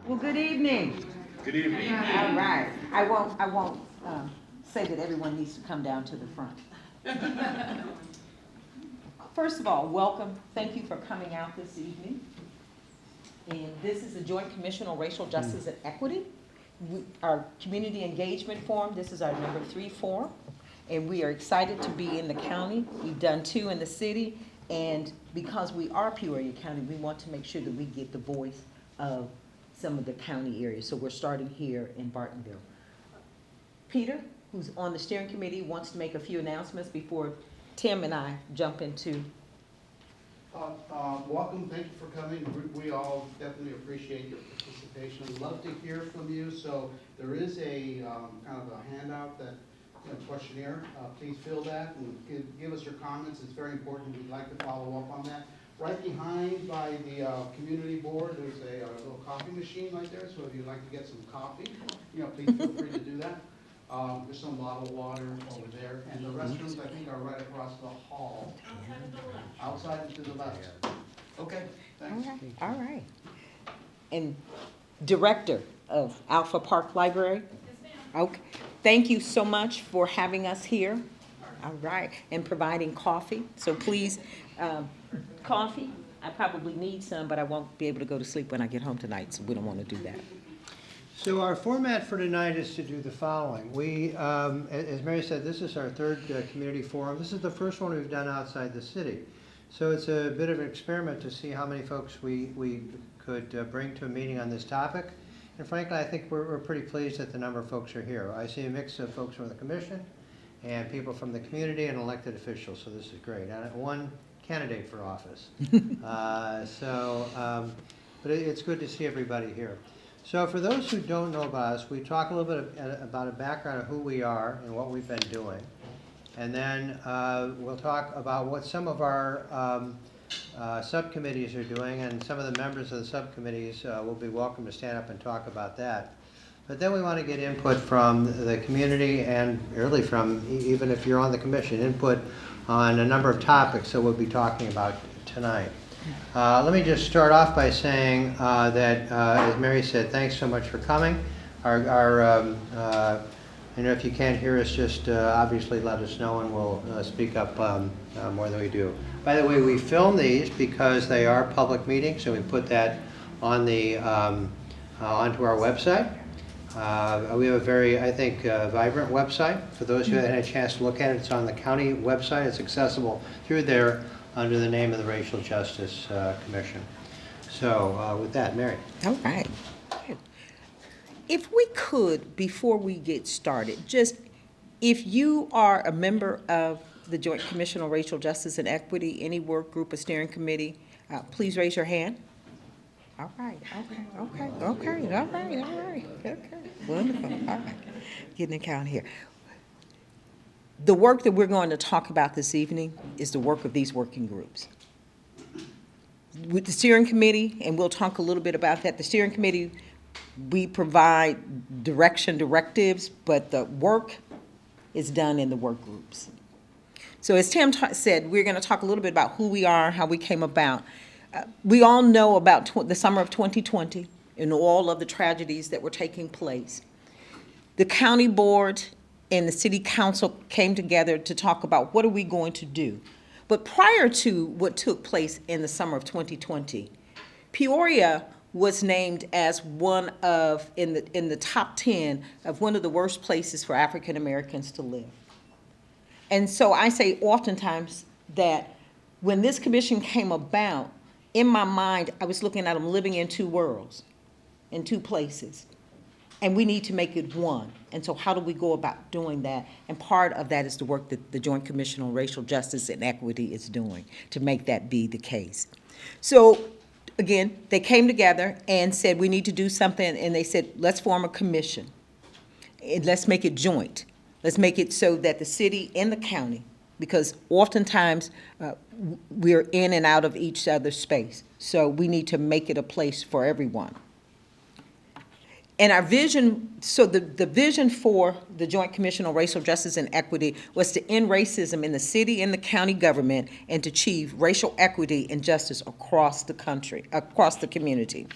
Well, good evening. Good evening. All right. I won't say that everyone needs to come down to the front. First of all, welcome. Thank you for coming out this evening. And this is the Joint Commission on Racial Justice and Equity. Our Community Engagement Forum, this is our number 3 forum. And we are excited to be in the county. We've done 2 in the city. And because we are Peoria County, we want to make sure that we get the voice of some of the county areas. So we're starting here in Bartonville. Peter, who's on the steering committee, wants to make a few announcements before Tim and I jump into. Welcome, thank you for coming. We all definitely appreciate your participation. We'd love to hear from you. So there is a kind of a handout that, questionnaire. Please fill that and give us your comments. It's very important. We'd like to follow up on that. Right behind by the community board, there's a little coffee machine right there. So if you'd like to get some coffee, please feel free to do that. There's some bottled water over there, and the restrooms, I think, are right across the hall. Outside and to the left. Okay, thanks. All right. And Director of Alpha Park Library? Okay. Thank you so much for having us here. All right. And providing coffee. So please, coffee. I probably need some, but I won't be able to go to sleep when I get home tonight, so we don't want to do that. So our format for tonight is to do the following. We, as Mary said, this is our 3rd community forum. This is the first one we've done outside the city. So it's a bit of an experiment to see how many folks we could bring to a meeting on this topic. And frankly, I think we're pretty pleased that the number of folks are here. I see a mix of folks from the commission and people from the community and elected officials, so this is great. And one candidate for office. But it's good to see everybody here. So for those who don't know about us, we talk a little bit about a background of who we are and what we've been doing. And then we'll talk about what some of our subcommittees are doing, and some of the members of the subcommittees will be welcome to stand up and talk about that. But then we want to get input from the community and really from, even if you're on the commission, input on a number of topics that we'll be talking about tonight. Let me just start off by saying that, as Mary said, thanks so much for coming. If you can't hear us, just obviously let us know and we'll speak up more than we do. By the way, we film these because they are public meetings, so we put that on the onto our website. We have a very, I think, vibrant website. For those who haven't had a chance to look at it, it's on the county website. It's accessible through there under the name of the Racial Justice Commission. So with that, Mary. All right. Good. If we could, before we get started, just if you are a member of the Joint Commission on Racial Justice and Equity, any work group or steering committee, please raise your hand. All right, okay, all right. Okay, wonderful, all right. Getting the count here. The work that we're going to talk about this evening is the work of these working groups. With the steering committee, and we'll talk a little bit about that, the steering committee, we provide directives, but the work is done in the work groups. So as Tim said, we're going to talk a little bit about who we are, how we came about. We all know about the summer of 2020 and all of the tragedies that were taking place. The county board and the city council came together to talk about what are we going to do. But prior to what took place in the summer of 2020, Peoria was named as one of, in the top 10 of one of the worst places for African Americans to live. And so I say oftentimes that when this commission came about, in my mind, I was looking at them living in 2 worlds, in 2 places. And we need to make it one. And so how do we go about doing that? And part of that is the work that the Joint Commission on Racial Justice and Equity is doing to make that be the case. So again, they came together and said, we need to do something. And they said, let's form a commission. And let's make it joint. Let's make it so that the city and the county, because oftentimes we're in and out of each other's space. So we need to make it a place for everyone. And our vision, so the vision for the Joint Commission on Racial Justice and Equity was to end racism in the city and the county government and to achieve racial equity and justice across the country, across the community.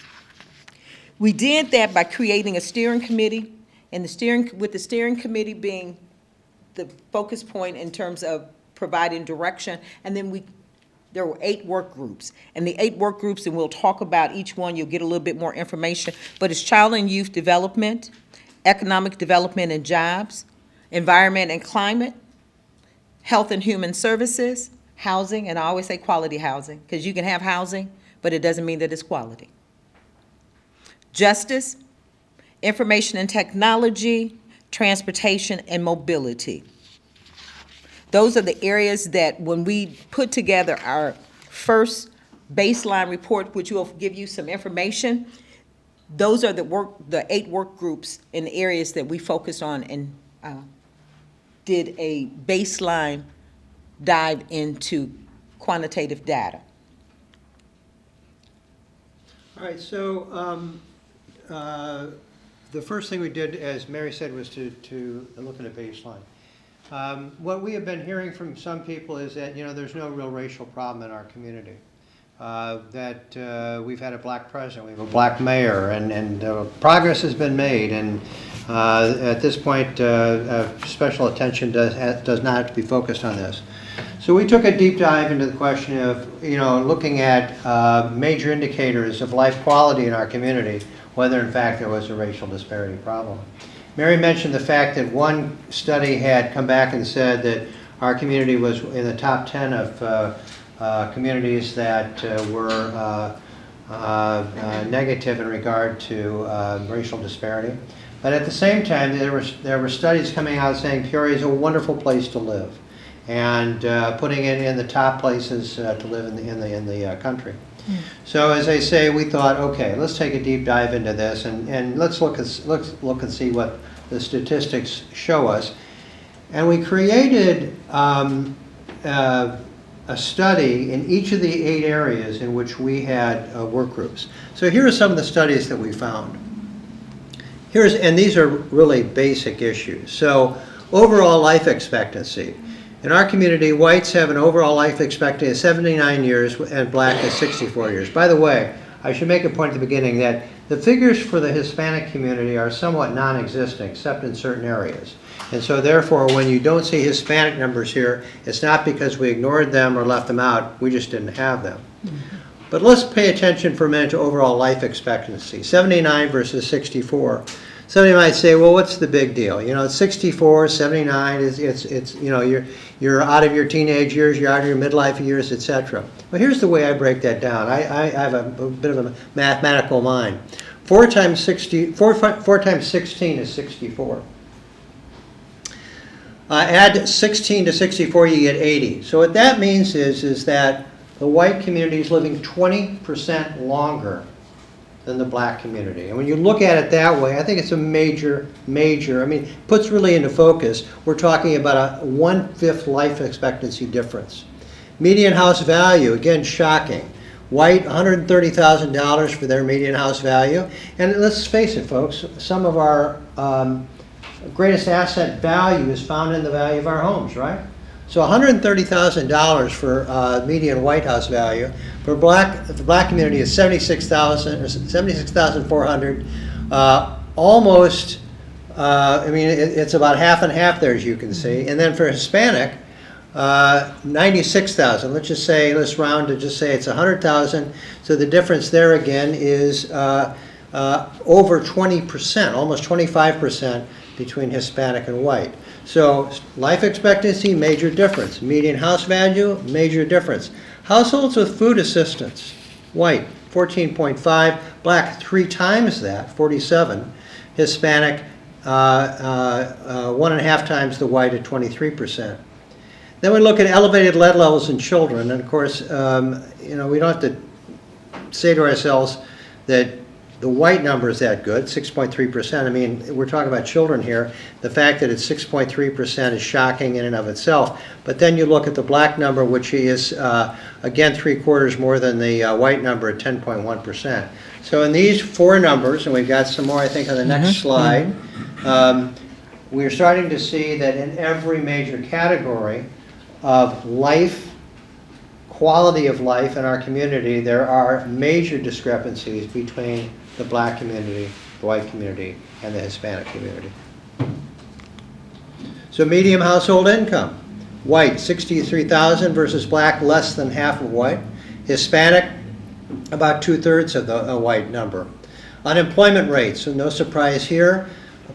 We did that by creating a steering committee, and with the steering committee being the focus point in terms of providing direction, and then there were 8 work groups. And the 8 work groups, and we'll talk about each one, you'll get a little bit more information, but it's child and youth development, economic development and jobs, environment and climate, health and human services, housing, and I always say quality housing, because you can have housing, but it doesn't mean that it's quality. Justice, information and technology, transportation, and mobility. Those are the areas that when we put together our first baseline report, which will give you some information, those are the 8 work groups in the areas that we focused on and did a baseline dive into quantitative data. All right, so the first thing we did, as Mary said, was to look at a baseline. What we have been hearing from some people is that, there's no real racial problem in our community. That we've had a black president, we have a black mayor, and progress has been made, and at this point, special attention does not have to be focused on this. So we took a deep dive into the question of, looking at major indicators of life quality in our community, whether in fact there was a racial disparity problem. Mary mentioned the fact that one study had come back and said that our community was in the top 10 of communities that were negative in regard to racial disparity. But at the same time, there were studies coming out saying Peoria is a wonderful place to live, and putting it in the top places to live in the country. So as I say, we thought, okay, let's take a deep dive into this, and let's look and see what the statistics show us. And we created a study in each of the 8 areas in which we had work groups. So here are some of the studies that we found. And these are really basic issues. So overall life expectancy. In our community, whites have an overall life expectancy of 79 years and black is 64 years. By the way, I should make a point at the beginning that the figures for the Hispanic community are somewhat non-existent except in certain areas. And so therefore, when you don't see Hispanic numbers here, it's not because we ignored them or left them out, we just didn't have them. But let's pay attention for a minute to overall life expectancy, 79 versus 64. Somebody might say, well, what's the big deal? It's 64, 79, it's you're out of your teenage years, you're out of your midlife years, etc. But here's the way I break that down. I have a bit of a mathematical mind. 4 times 16 is 64. Add 16 to 64, you get 80. So what that means is that the white community is living 20% longer than the black community. And when you look at it that way, I think it's a major, puts really into focus, we're talking about a 1/5 life expectancy difference. Median house value, again, shocking. White, $130,000 for their median house value. And let's face it, folks, some of our greatest asset value is found in the value of our homes, right? So $130,000 for median white house value. For the black community is $76,400. Almost, it's about half and half there, as you can see. And then for Hispanic, 96,000. Let's round to just say it's 100,000. So the difference there again is over 20%, almost 25% between Hispanic and white. So life expectancy, major difference. Median house value, major difference. Households with food assistance, white, 14.5, black 3 times that, 47. Hispanic, 1.5 times the white at 23%. Then we look at elevated lead levels in children, and of course, we don't have to say to ourselves that the white number is that good, 6.3%. We're talking about children here. The fact that it's 6.3% is shocking in and of itself. But then you look at the black number, which is, again, 3/4 more than the white number at 10.1%. So in these 4 numbers, and we've got some more, I think, on the next slide, we're starting to see that in every major category of life quality of life in our community, there are major discrepancies between the black community, the white community, and the Hispanic community. So median household income, white 63,000 versus black less than half of white, Hispanic about 2/3 of the white number. Unemployment rates, so no surprise here,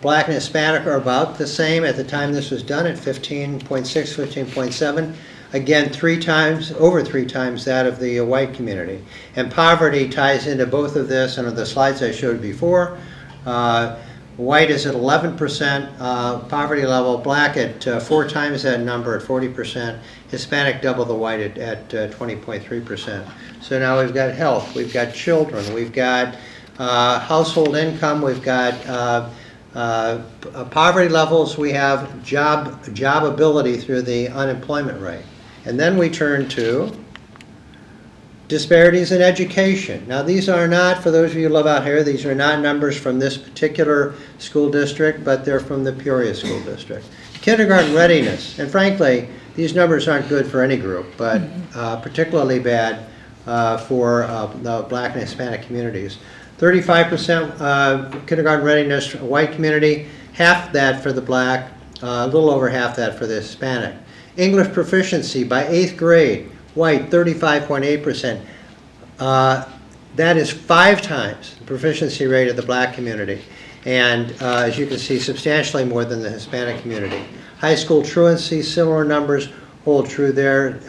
black and Hispanic are about the same at the time this was done at 15.6, 15.7. Again, over three times that of the white community. And poverty ties into both of this, and on the slides I showed before, white is at 11% poverty level, black at 4 times that number at 40%, Hispanic double the white at 20.3%. So now we've got health, we've got children, we've got household income, we've got poverty levels, we have job ability through the unemployment rate. And then we turn to disparities in education. Now these are not, for those of you who live out here, these are not numbers from this particular school district, but they're from the Peoria School District. Kindergarten readiness, and frankly, these numbers aren't good for any group, but particularly bad for the black and Hispanic communities. 35% kindergarten readiness, white community, half that for the black, a little over half that for the Hispanic. English proficiency by 8th grade, white 35.8%. That is 5 times the proficiency rate of the black community, and as you can see, substantially more than the Hispanic community. High school truancy, similar numbers hold true there.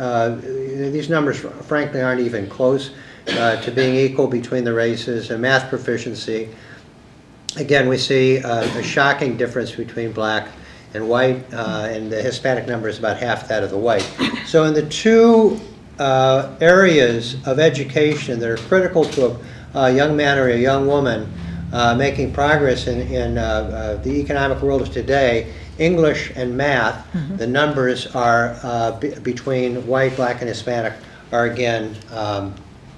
These numbers, frankly, aren't even close to being equal between the races. And math proficiency, again, we see a shocking difference between black and white, and the Hispanic number is about half that of the white. So in the two areas of education that are critical to a young man or a young woman making progress in the economic world of today, English and math, the numbers are between white, black, and Hispanic are again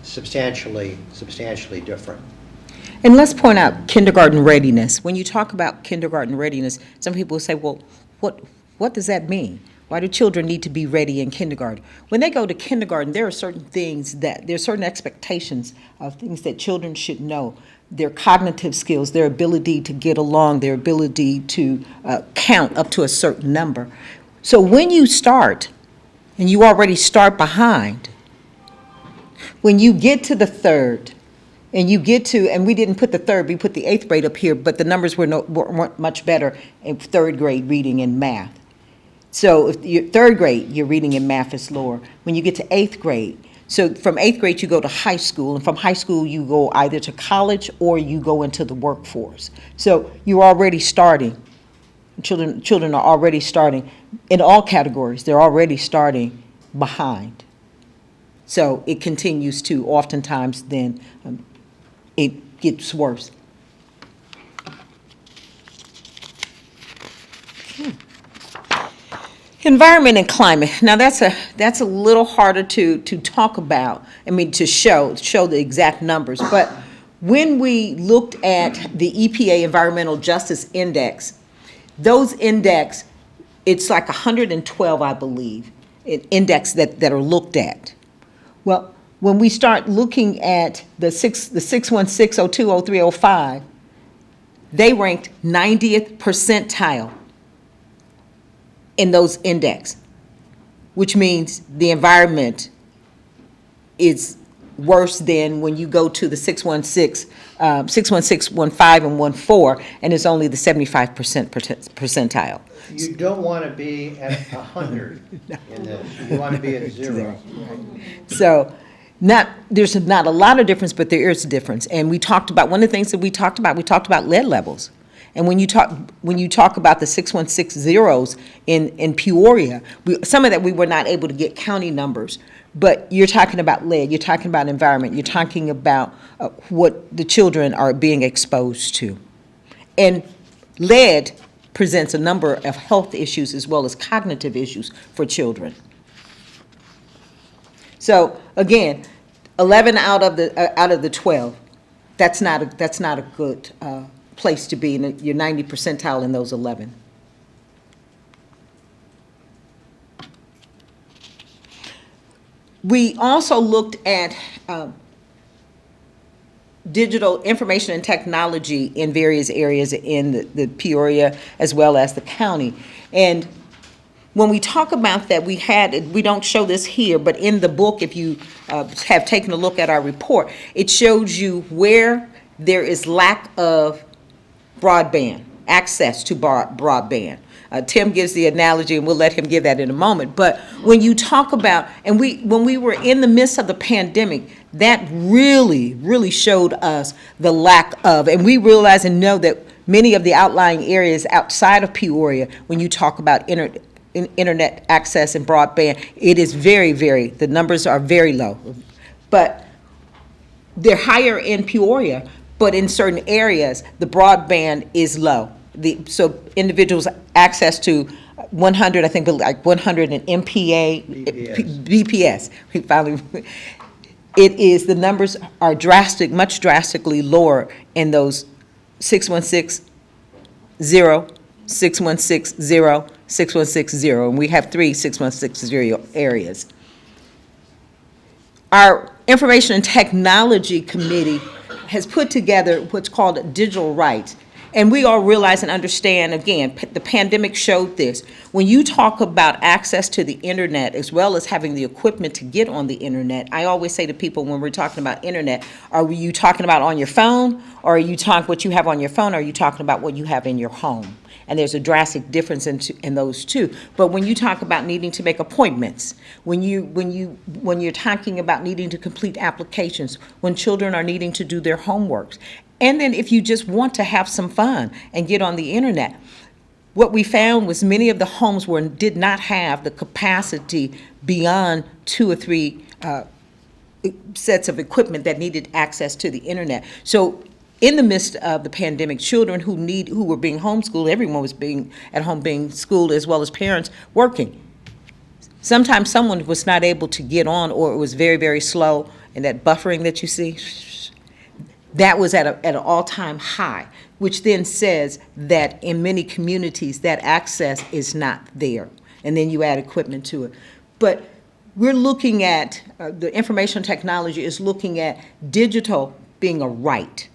substantially different. And let's point out kindergarten readiness. When you talk about kindergarten readiness, some people say, well, what does that mean? Why do children need to be ready in kindergarten? When they go to kindergarten, there are certain expectations of things that children should know. Their cognitive skills, their ability to get along, their ability to count up to a certain number. So when you start, and you already start behind, when you get to the third, and you get to, and we didn't put the third, we put the 8th grade up here, but the numbers weren't much better in 3rd grade reading and math. So if you're 3rd grade, your reading and math is lower. When you get to 8th grade, so from 8th grade you go to high school, and from high school you go either to college or you go into the workforce. So you're already starting. Children are already starting in all categories. They're already starting behind. So it continues to, oftentimes then it gets worse. Environment and climate. Now that's a little harder to talk about. I mean, to show the exact numbers. But when we looked at the EPA Environmental Justice Index, those index, it's like 112, I believe, index that are looked at. Well, when we start looking at the 616, 02, 03, 05, they ranked 90th percentile in those index, which means the environment is worse than when you go to the 616, 15, and 14, and it's only the 75% percentile. You don't want to be at 100 in this. You want to be at 0. So there's not a lot of difference, but there is a difference. And we talked about, one of the things that we talked about lead levels. And when you talk about the 616 zeros in Peoria, some of that we were not able to get county numbers, but you're talking about lead, you're talking about environment, you're talking about what the children are being exposed to. And lead presents a number of health issues as well as cognitive issues for children. So again, 11 out of the 12, that's not a good place to be in your 90 percentile in those 11. We also looked at digital information and technology in various areas in the Peoria as well as the county. And when we talk about that, we don't show this here, but in the book, if you have taken a look at our report, it shows you where there is lack of broadband, access to broadband. Tim gives the analogy, and we'll let him give that in a moment. But when you talk about, and when we were in the midst of the pandemic, that really, really showed us the lack of, and we realize and know that many of the outlying areas outside of Peoria, when you talk about internet access and broadband, it is very, the numbers are very low. But they're higher in Peoria, but in certain areas, the broadband is low. So individuals access to 100, I think like 100 in BPS. We finally, the numbers are much drastically lower in those 616-0, 616-0, 616-0, and we have 3 616-0 areas. Our Information and Technology Committee has put together what's called digital rights. And we all realize and understand, again, the pandemic showed this. When you talk about access to the internet as well as having the equipment to get on the internet, I always say to people when we're talking about internet, are you talking about on your phone, or are you talking what you have on your phone, or are you talking about what you have in your home? And there's a drastic difference in those two. But when you talk about needing to make appointments, when you're talking about needing to complete applications, when children are needing to do their homeworks, and then if you just want to have some fun and get on the internet, what we found was many of the homes did not have the capacity beyond 2 or 3 sets of equipment that needed access to the internet. So in the midst of the pandemic, children who were being homeschooled, everyone was being at home being schooled, as well as parents working. Sometimes someone was not able to get on, or it was very, very slow, and that buffering that you see, that was at an all-time high, which then says that in many communities that access is not there, and then you add equipment to it. But we're looking at, the information technology is looking at digital being a right,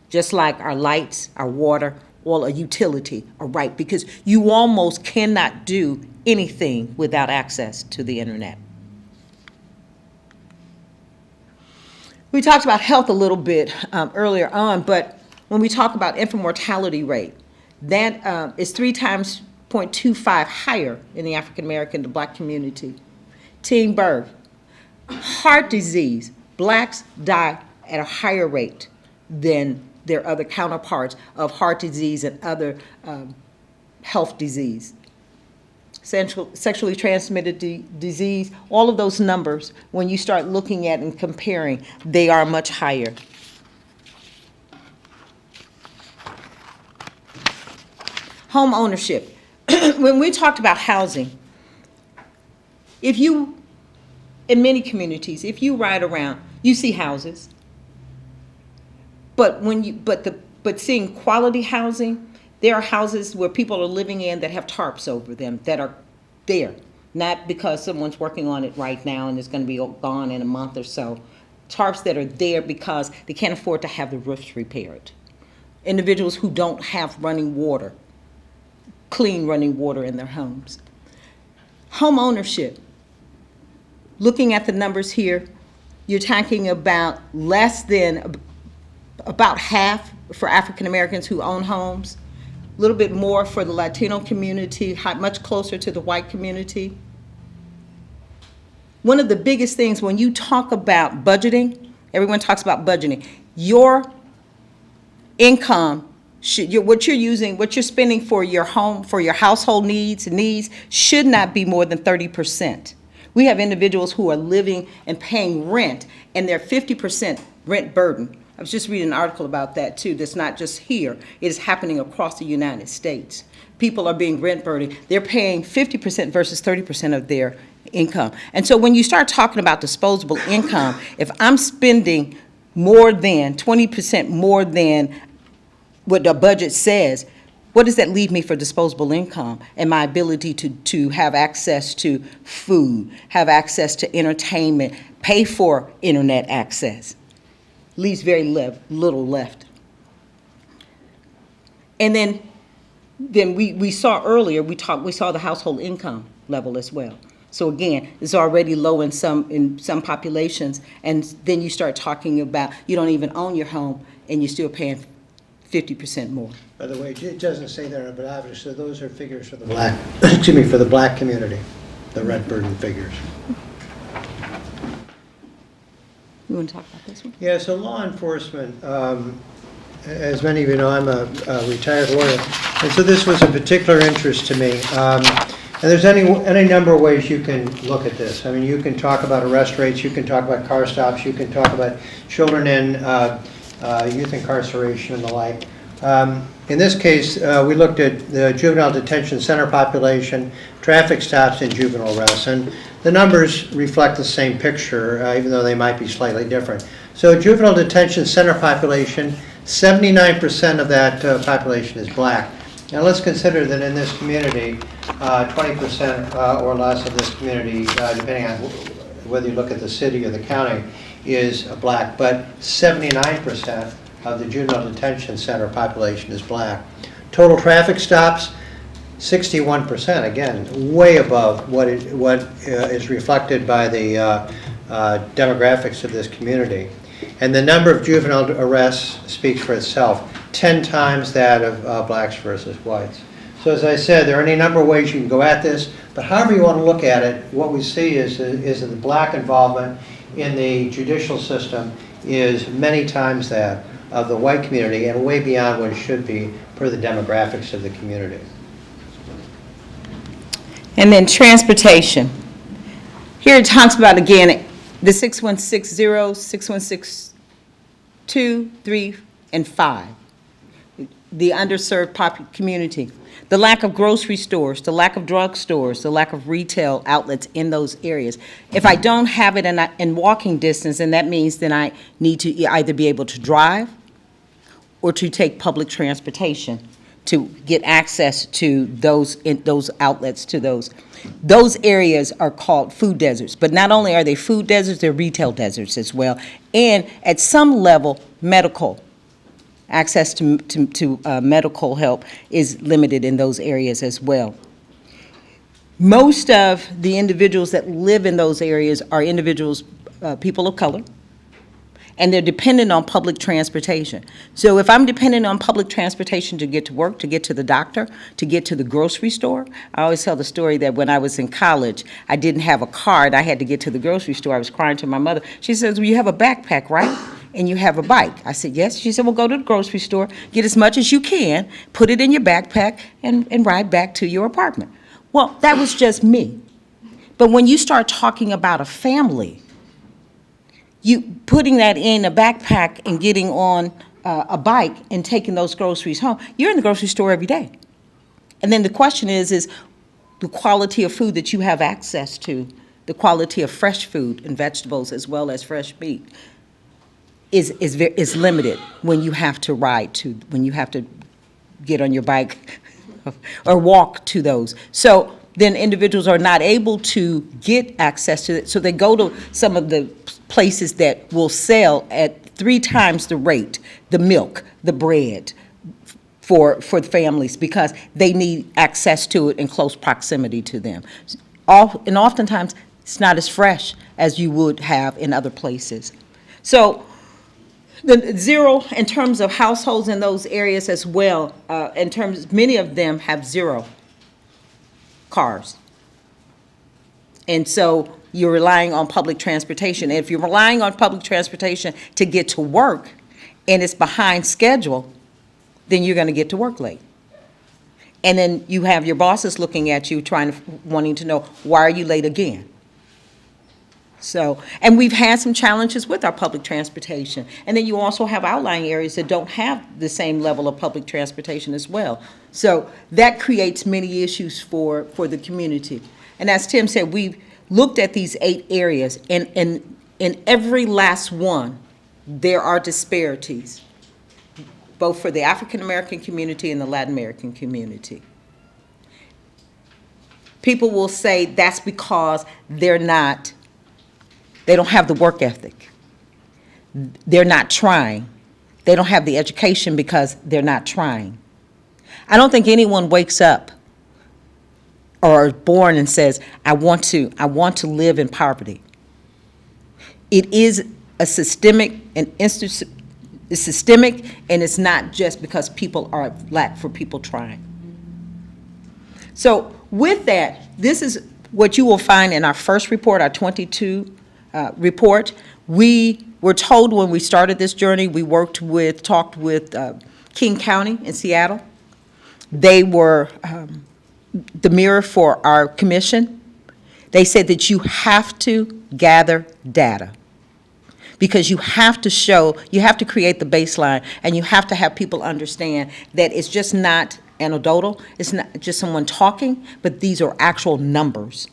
just like our lights, our water, or a utility, a right, because you almost cannot do anything without access to the internet. We talked about health a little bit earlier on, but when we talk about infant mortality rate, that is 3 times 0.25 higher in the African American, the Black community. Teen birth, heart disease, Blacks die at a higher rate than their other counterparts of heart disease and other health disease. Sexually transmitted disease, all of those numbers, when you start looking at and comparing, they are much higher. Home ownership. When we talked about housing, in many communities, if you ride around, you see houses. But seeing quality housing, there are houses where people are living in that have tarps over them that are there, not because someone's working on it right now and it's going to be gone in a month or so. Tarps that are there because they can't afford to have the roofs repaired. Individuals who don't have running water, clean running water in their homes. Home ownership. Looking at the numbers here, you're talking about about half for African Americans who own homes, a little bit more for the Latino community, much closer to the white community. One of the biggest things when you talk about budgeting, everyone talks about budgeting, your income, what you're spending for your home, for your household needs should not be more than 30%. We have individuals who are living and paying rent, and they're 50% rent burden. I was just reading an article about that too. That's not just here. It is happening across the United States. People are being rent burdened. They're paying 50% versus 30% of their income. And so when you start talking about disposable income, if I'm spending more than 20% more than what the budget says, what does that leave me for disposable income and my ability to have access to food, have access to entertainment, pay for internet access? Leaves very little left. And then we saw earlier, we saw the household income level as well. So again, it's already low in some populations, and then you start talking about you don't even own your home and you're still paying 50% more. By the way, it doesn't say there, but obviously those are figures for the black, excuse me, for the black community, the rent burden figures. You want to talk about this one? Yeah, so law enforcement, as many of you know, I'm a retired lawyer, and so this was a particular interest to me. And there's any number of ways you can look at this. I mean, you can talk about arrest rates, you can talk about car stops, you can talk about children in youth incarceration and the like. In this case, we looked at the juvenile detention center population, traffic stops, and juvenile arrests. And the numbers reflect the same picture, even though they might be slightly different. So juvenile detention center population, 79% of that population is black. Now let's consider that in this community, 20% or less of this community, depending on whether you look at the city or the county, is black, but 79% of the juvenile detention center population is black. Total traffic stops, 61%, again, way above what is reflected by the demographics of this community. And the number of juvenile arrests speaks for itself, 10 times that of blacks versus whites. So as I said, there are any number of ways you can go at this, but however you want to look at it, what we see is that the black involvement in the judicial system is many times that of the white community and way beyond what it should be per the demographics of the community. And then transportation. Here it talks about, again, the 6160, 6162, 3, and 5. The underserved community. The lack of grocery stores, the lack of drug stores, the lack of retail outlets in those areas. If I don't have it in walking distance, then that means then I need to either be able to drive or to take public transportation to get access to those outlets, to those. Those areas are called food deserts, but not only are they food deserts, they're retail deserts as well, and at some level, medical. Access to medical help is limited in those areas as well. Most of the individuals that live in those areas are individuals, people of color, and they're dependent on public transportation. So if I'm dependent on public transportation to get to work, to get to the doctor, to get to the grocery store, I always tell the story that when I was in college, I didn't have a car and I had to get to the grocery store. I was crying to my mother. She says, well, you have a backpack, right? And you have a bike. I said, yes. She said, well, go to the grocery store, get as much as you can, put it in your backpack, and ride back to your apartment. Well, that was just me. But when you start talking about a family, you putting that in a backpack and getting on a bike and taking those groceries home, you're in the grocery store every day. And then the question is the quality of food that you have access to, the quality of fresh food and vegetables as well as fresh meat is limited when you have to when you have to get on your bike or walk to those. So then individuals are not able to get access to it, so they go to some of the places that will sell at 3 times the rate, the milk, the bread, for the families, because they need access to it in close proximity to them. And oftentimes, it's not as fresh as you would have in other places. So the zero in terms of households in those areas as well, many of them have 0 cars. And so you're relying on public transportation. And if you're relying on public transportation to get to work and it's behind schedule, then you're going to get to work late. And then you have your bosses looking at you wanting to know, why are you late again? So, and we've had some challenges with our public transportation. And then you also have outlying areas that don't have the same level of public transportation as well. So that creates many issues for the community. And as Tim said, we've looked at these 8 areas, and in every last one, there are disparities both for the African American community and the Latin American community. People will say that's because they don't have the work ethic. They're not trying. They don't have the education because they're not trying. I don't think anyone wakes up or is born and says, I want to live in poverty. It is a systemic and it's systemic, and it's not just because people are lack for people trying. So with that, this is what you will find in our first report, our 22 report. We were told when we started this journey, we talked with King County in Seattle. They were the mirror for our commission. They said that you have to gather data because you have to create the baseline, and you have to have people understand that it's just not anecdotal, it's not just someone talking, but these are actual numbers.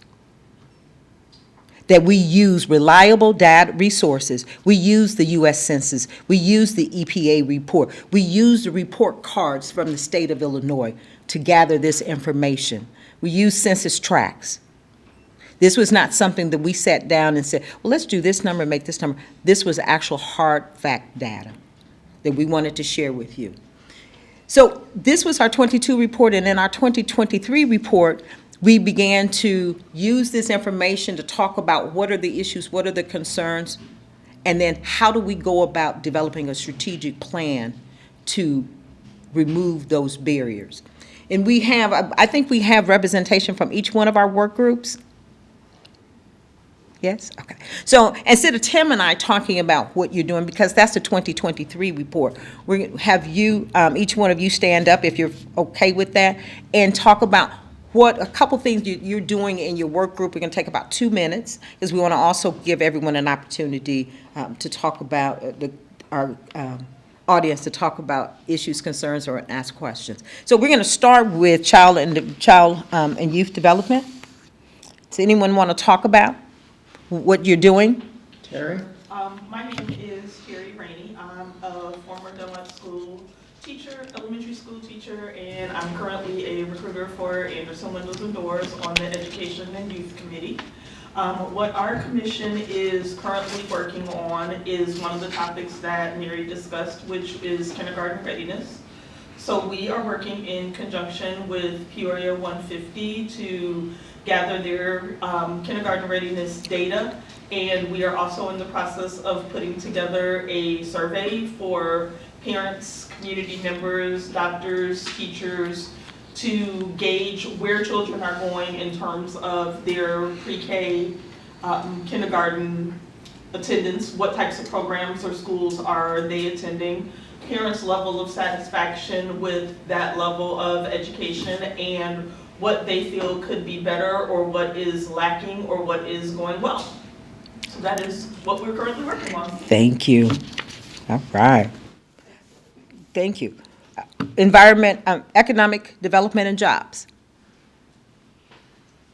That we use reliable data resources. We use the U.S. Census. We use the EPA report. We use the report cards from the state of Illinois to gather this information. We use census tracts. This was not something that we sat down and said, well, let's do this number and make this number. This was actual hard fact data that we wanted to share with you. So this was our 22 report, and in our 2023 report, we began to use this information to talk about what are the issues, what are the concerns, and then how do we go about developing a strategic plan to remove those barriers. And I think we have representation from each one of our work groups. Yes? Okay. So instead of Tim and I talking about what you're doing, because that's the 2023 report, we're going to have you, each one of you stand up if you're okay with that, and talk about a couple things you're doing in your work group. We're going to take about 2 minutes, because we want to also give everyone an opportunity to talk about, our audience to talk about issues, concerns, or ask questions. So we're going to start with child and youth development. Does anyone want to talk about what you're doing? Terry? My name is Carrie Rainey. I'm a former Dunlap School teacher, elementary school teacher, and I'm currently a recruiter for Anderson Windows and Doors on the Education and Youth Committee. What our commission is currently working on is one of the topics that Mary discussed, which is kindergarten readiness. So we are working in conjunction with Peoria 150 to gather their kindergarten readiness data, and we are also in the process of putting together a survey for parents, community members, doctors, teachers, to gauge where children are going in terms of their pre-K kindergarten attendance, what types of programs or schools are they attending, parents' level of satisfaction with that level of education, and what they feel could be better, or what is lacking, or what is going well. So that is what we're currently working on. Thank you. All right. Thank you. Environment, economic development and jobs.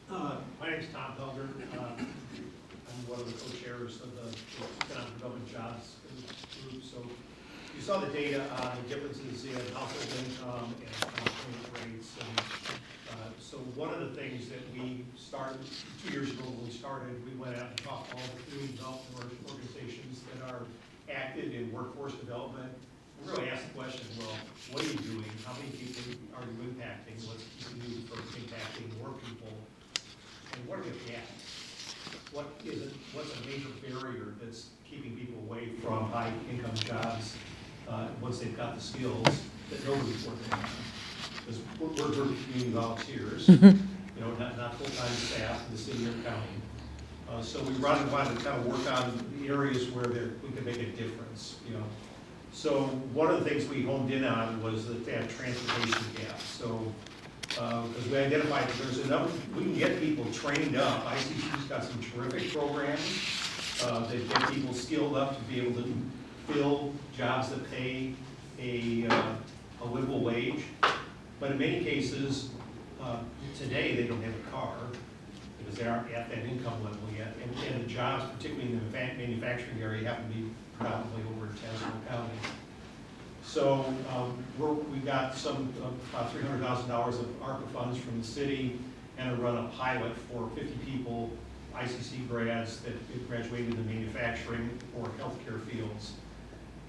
My name is Tom Felder. I'm one of the co-chairs of the Economic Development Jobs Group. So you saw the data on the differences in household income and unemployment rates. And so one of the things that we started 2 years ago when we started, we went out and talked to all the community development organizations that are active in workforce development. We really asked the question, well, what are you doing? How many people are you impacting? What's keeping you from impacting more people? And what are the gaps? What's a major barrier that's keeping people away from high income jobs once they've got the skills that nobody's working on? Because we're a group of community volunteers, not full-time staff in the city or county. So we wanted to kind of work on the areas where we can make a difference, So one of the things we homed in on was that transportation gap. So, because we identified that there's enough, we can get people trained up. ICC's got some terrific programs that get people skilled up to be able to fill jobs that pay a livable wage. But in many cases, today they don't have a car because they aren't at that income level yet. And the jobs, particularly in the manufacturing area, happen to be predominantly over in Tazewell County. So we got about $300,000 of ARPA funds from the city and to run a pilot for 50 people, ICC grads that graduated in the manufacturing or healthcare fields.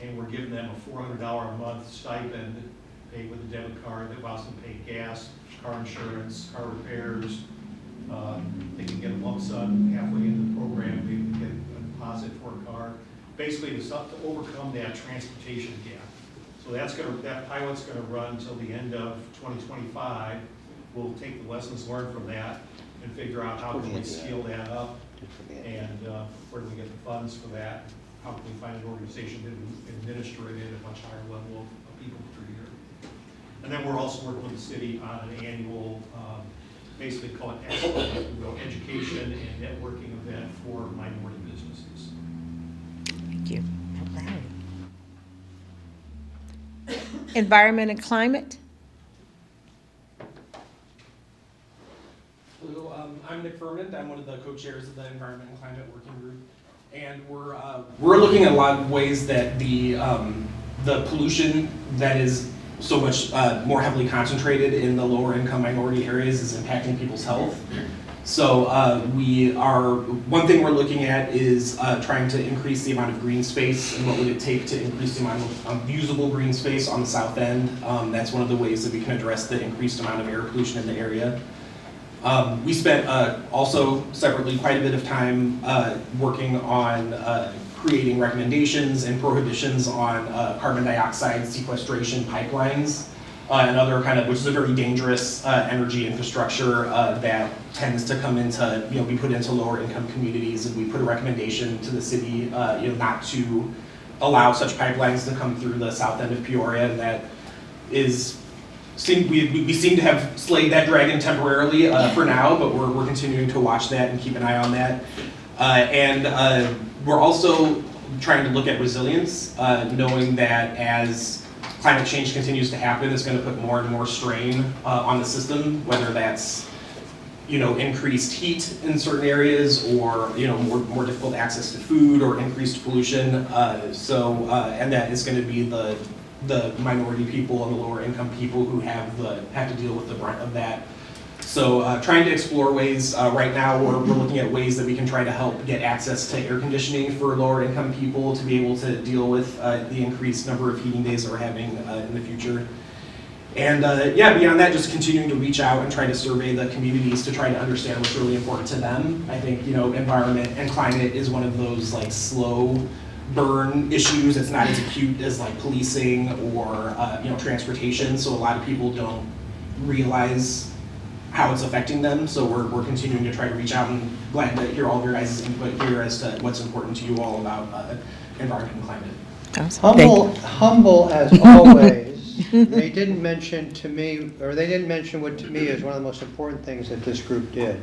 And we're giving them a $400 a month stipend paid with a debit card that allows them to pay gas, car insurance, car repairs. They can get a lump sum halfway into the program. They can get a deposit for a car. Basically, to overcome that transportation gap. So that pilot's gonna run until the end of 2025. We'll take the lessons learned from that and figure out how can we scale that up, and where do we get the funds for that? How can we find an organization that administer it at a much higher level of people per year? And then we're also working with the city on an annual, basically call it education and networking event for minority businesses. Thank you. All right. Environment and climate? Hello, I'm Nick Furman. I'm one of the co-chairs of the Environment and Climate Working Group, and we're looking at a lot of ways that the pollution that is so much more heavily concentrated in the lower income minority areas is impacting people's health. So one thing we're looking at is trying to increase the amount of green space, and what would it take to increase the amount of usable green space on the south end. That's one of the ways that we can address the increased amount of air pollution in the area. We spent also separately quite a bit of time working on creating recommendations and prohibitions on carbon dioxide sequestration pipelines and other which is a very dangerous energy infrastructure that tends to come into, we put into lower income communities, and we put a recommendation to the city, not to allow such pipelines to come through the south end of Peoria, and that is we seem to have slayed that dragon temporarily for now, but we're continuing to watch that and keep an eye on that. And we're also trying to look at resilience, knowing that as climate change continues to happen, it's going to put more and more strain on the system, whether that's increased heat in certain areas, or more difficult access to food, or increased pollution. And that is going to be the minority people and the lower income people who have to deal with the brunt of that. So trying to explore ways, right now we're looking at ways that we can try to help get access to air conditioning for lower income people to be able to deal with the increased number of heating days that we're having in the future. And beyond that, just continuing to reach out and try to survey the communities to try to understand what's really important to them. I think, environment and climate is one of those slow burn issues. It's not as acute as policing or transportation, so a lot of people don't realize how it's affecting them. So we're continuing to try to reach out, and glad to hear all of your guys' input here as to what's important to you all about environment and climate. Humble as always. They didn't mention what to me is one of the most important things that this group did.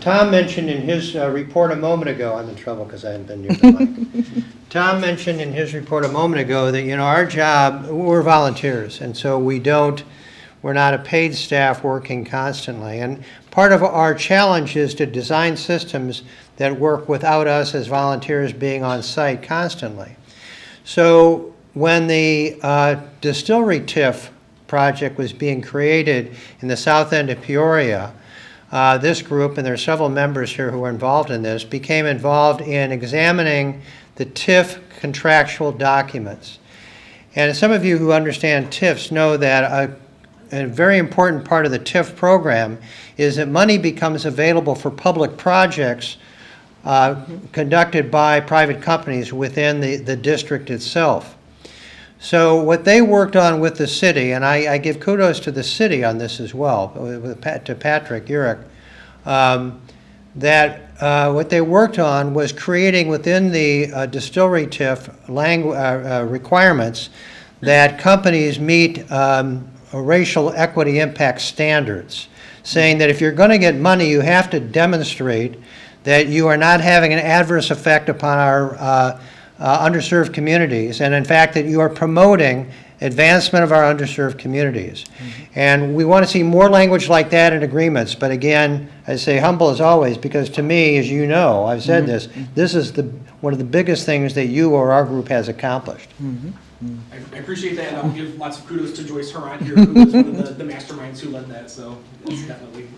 Tom mentioned in his report a moment ago, I'm in trouble because I haven't been near the mic. Tom mentioned in his report a moment ago that, our job, we're volunteers, and so we're not a paid staff working constantly. And part of our challenge is to design systems that work without us as volunteers being on site constantly. So when the distillery TIF project was being created in the south end of Peoria, this group, and there are several members here who are involved in this, became involved in examining the TIF contractual documents. And some of you who understand TIFs know that a very important part of the TIF program is that money becomes available for public projects conducted by private companies within the district itself. So what they worked on with the city, and I give kudos to the city on this as well, to Patrick Urich, what they worked on was creating within the distillery TIF requirements that companies meet racial equity impact standards, saying that if you're going to get money, you have to demonstrate that you are not having an adverse effect upon our underserved communities, and in fact that you are promoting advancement of our underserved communities. Mm-hmm. And we want to see more language like that in agreements, but again, I say humble as always, because to me, as you know, I've said this is one of the biggest things that you or our group has accomplished. Mm-hmm. I appreciate that, and I will give lots of kudos to Joyce Herant here, who was one of the masterminds who led that, so it's definitely.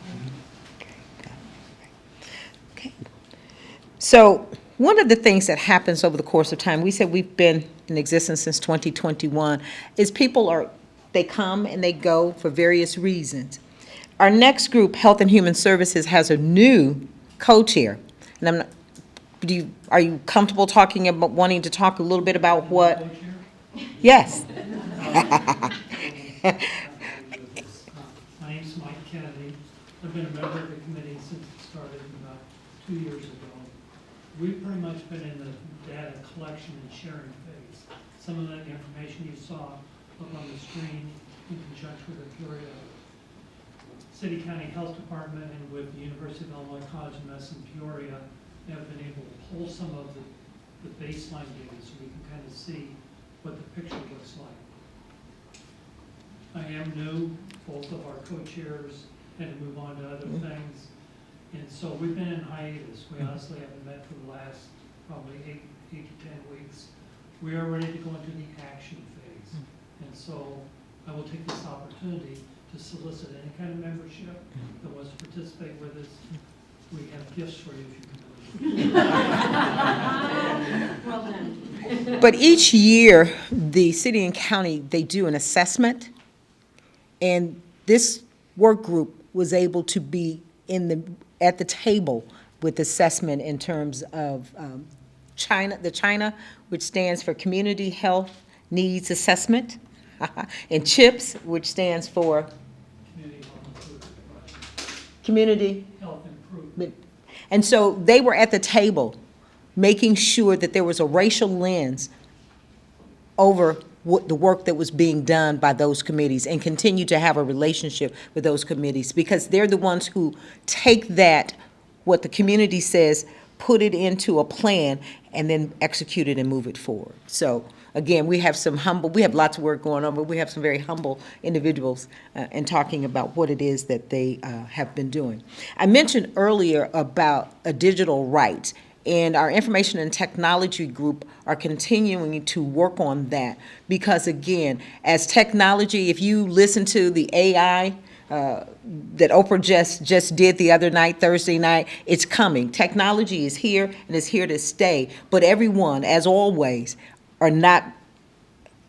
Okay. So one of the things that happens over the course of time, we said we've been in existence since 2021, is they come and they go for various reasons. Our next group, Health and Human Services, has a new co-chair. And I'm not, are you comfortable talking about, wanting to talk a little bit about what? Yes. My name's Mike Kennedy. I've been a member of the committee since it started about 2 years ago. We've pretty much been in the data collection and sharing phase. Some of the information you saw up on the screen in conjunction with the Peoria City County Health Department and with the University of Illinois College of Medicine Peoria have been able to pull some of the baseline data so we can kind of see what the picture looks like. I am new, both of our co-chairs had to move on to other things. And so we've been in hiatus. We honestly haven't met for the last probably 8 to 10 weeks. We are ready to go into the action phase. And so I will take this opportunity to solicit any kind of membership that wants to participate with us. We have gifts for you if you can. Well done. But each year, the city and county, they do an assessment, and this work group was able to be at the table with assessment in terms of the China, which stands for Community Health Needs Assessment, and CHIPS, which stands for Community Health improvement. And so they were at the table, making sure that there was a racial lens over the work that was being done by those committees, and continue to have a relationship with those committees, because they're the ones who take that, what the community says, put it into a plan, and then execute it and move it forward. So again, we have lots of work going on, but we have some very humble individuals in talking about what it is that they have been doing. I mentioned earlier about a digital right, and our information and technology group are continuing to work on that, because again, as technology, if you listen to the AI that Oprah just did the other night, Thursday night, it's coming. Technology is here and it's here to stay, but everyone, as always, are not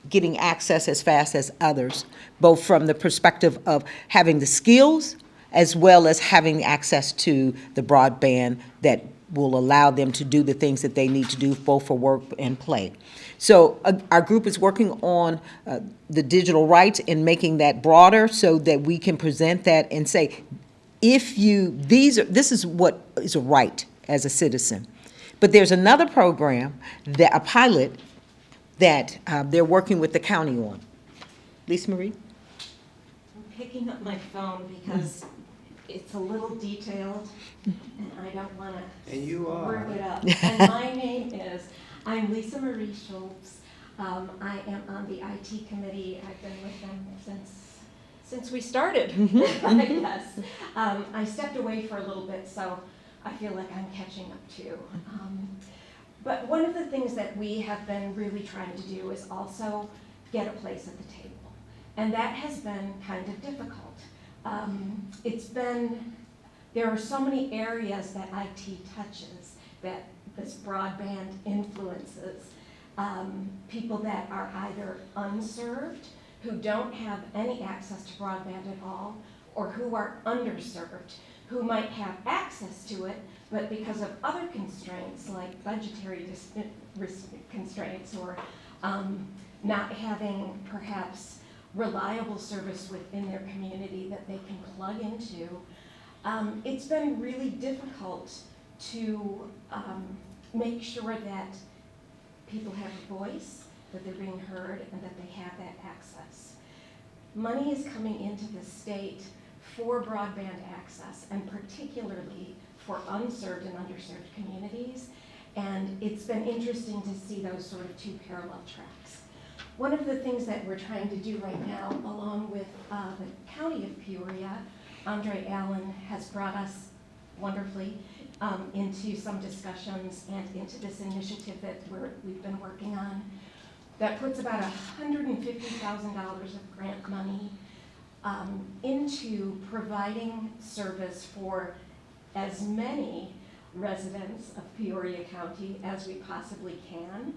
getting access as fast as others, both from the perspective of having the skills as well as having access to the broadband that will allow them to do the things that they need to do, both for work and play. So our group is working on the digital rights and making that broader so that we can present that and say, this is what is a right as a citizen. But there's another program, a pilot, that they're working with the county on. Lisa Marie? I'm picking up my phone because it's a little detailed, and I don't want to And you are. work it up. And my name is, I'm Lisa Marie Schultz. I am on the IT committee. I've been with them since we started, I guess. I stepped away for a little bit, so I feel like I'm catching up too. But one of the things that we have been really trying to do is also get a place at the table. And that has been kind of difficult. There are so many areas that IT touches, that this broadband influences. People that are either unserved, who don't have any access to broadband at all, or who are underserved, who might have access to it, but because of other constraints like budgetary constraints, or not having perhaps reliable service within their community that they can plug into, it's been really difficult to make sure that people have a voice, that they're being heard, and that they have that access. Money is coming into the state for broadband access, and particularly for unserved and underserved communities, and it's been interesting to see those sort of two parallel tracks. One of the things that we're trying to do right now, along with the County of Peoria, Andre Allen has brought us wonderfully into some discussions and into this initiative that we've been working on. that puts about $150,000 of grant money into providing service for as many residents of Peoria County as we possibly can.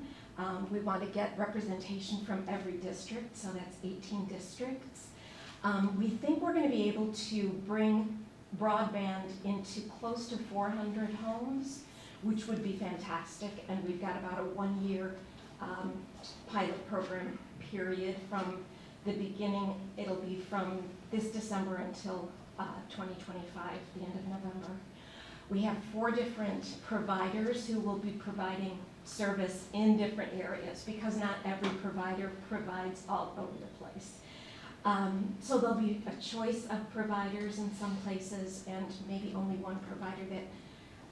We want to get representation from every district, so that's 18 districts. We think we're going to be able to bring broadband into close to 400 homes, which would be fantastic, and we've got about a 1-year pilot program period from the beginning. It'll be from this December until 2025, the end of November. We have 4 different providers who will be providing service in different areas, because not every provider provides all over the place. So there'll be a choice of providers in some places, and maybe only one provider that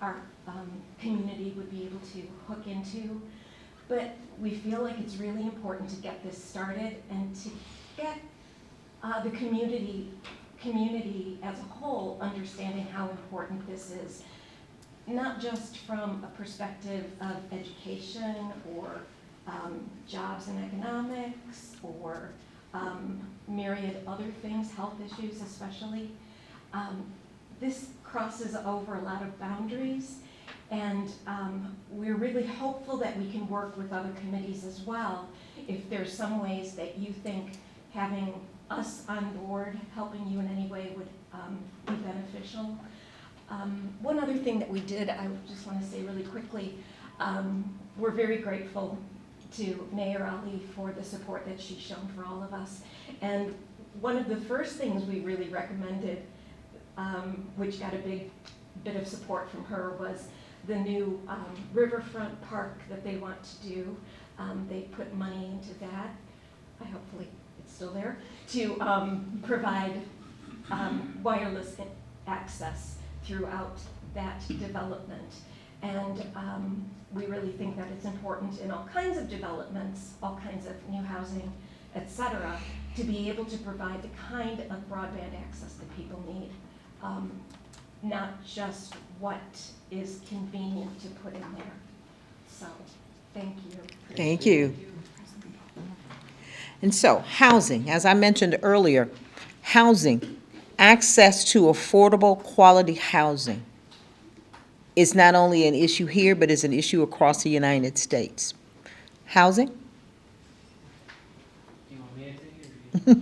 our community would be able to hook into. But we feel like it's really important to get this started and to get the community as a whole understanding how important this is, not just from a perspective of education or jobs and economics or myriad other things, health issues especially. This crosses over a lot of boundaries, and we're really hopeful that we can work with other committees as well if there's some ways that you think having us on board, helping you in any way would be beneficial. One other thing that we did, I just want to say really quickly, we're very grateful to Mayor Ali for the support that she's shown for all of us. And one of the first things we really recommended, which got a big bit of support from her, was the new riverfront park that they want to do. They put money into that. Hopefully it's still there, to provide wireless access throughout that development. And we really think that it's important in all kinds of developments, all kinds of new housing, et cetera, to be able to provide the kind of broadband access that people need, not just what is convenient to put in there. So, thank you. Thank you. And so, housing, as I mentioned earlier, housing, access to affordable quality housing is not only an issue here, but is an issue across the United States. Housing? Do you want me to take it?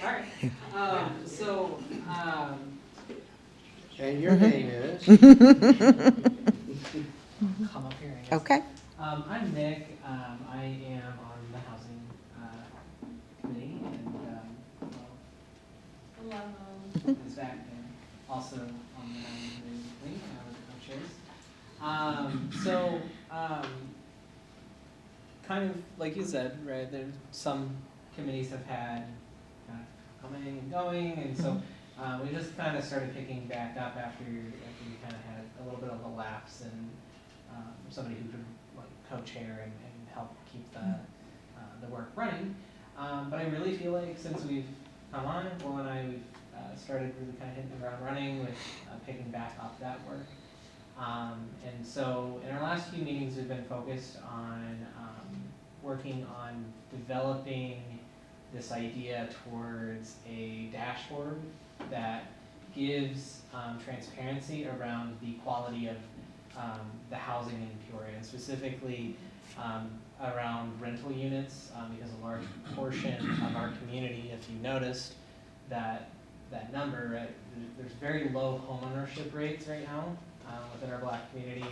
All right. And your name is? Come up here, I guess. Okay. I'm Nick. I am on the housing committee, and hello. Is back there. Also on the housing committee, co-chairs. Kind of like you said, right? There's some committees have had coming and going, and so we just kind of started picking back up after we kind of had a little bit of a lapse and somebody who could like co-chair and help keep the work running. But I really feel like since we've come on, Will and I, we've started really kind of hitting the ground running with picking back up that work. And so in our last few meetings, we've been focused on working on developing this idea towards a dashboard that gives transparency around the quality of the housing in Peoria, and specifically around rental units, because a large portion of our community, if you noticed that number, right, there's very low homeownership rates right now within our Black community,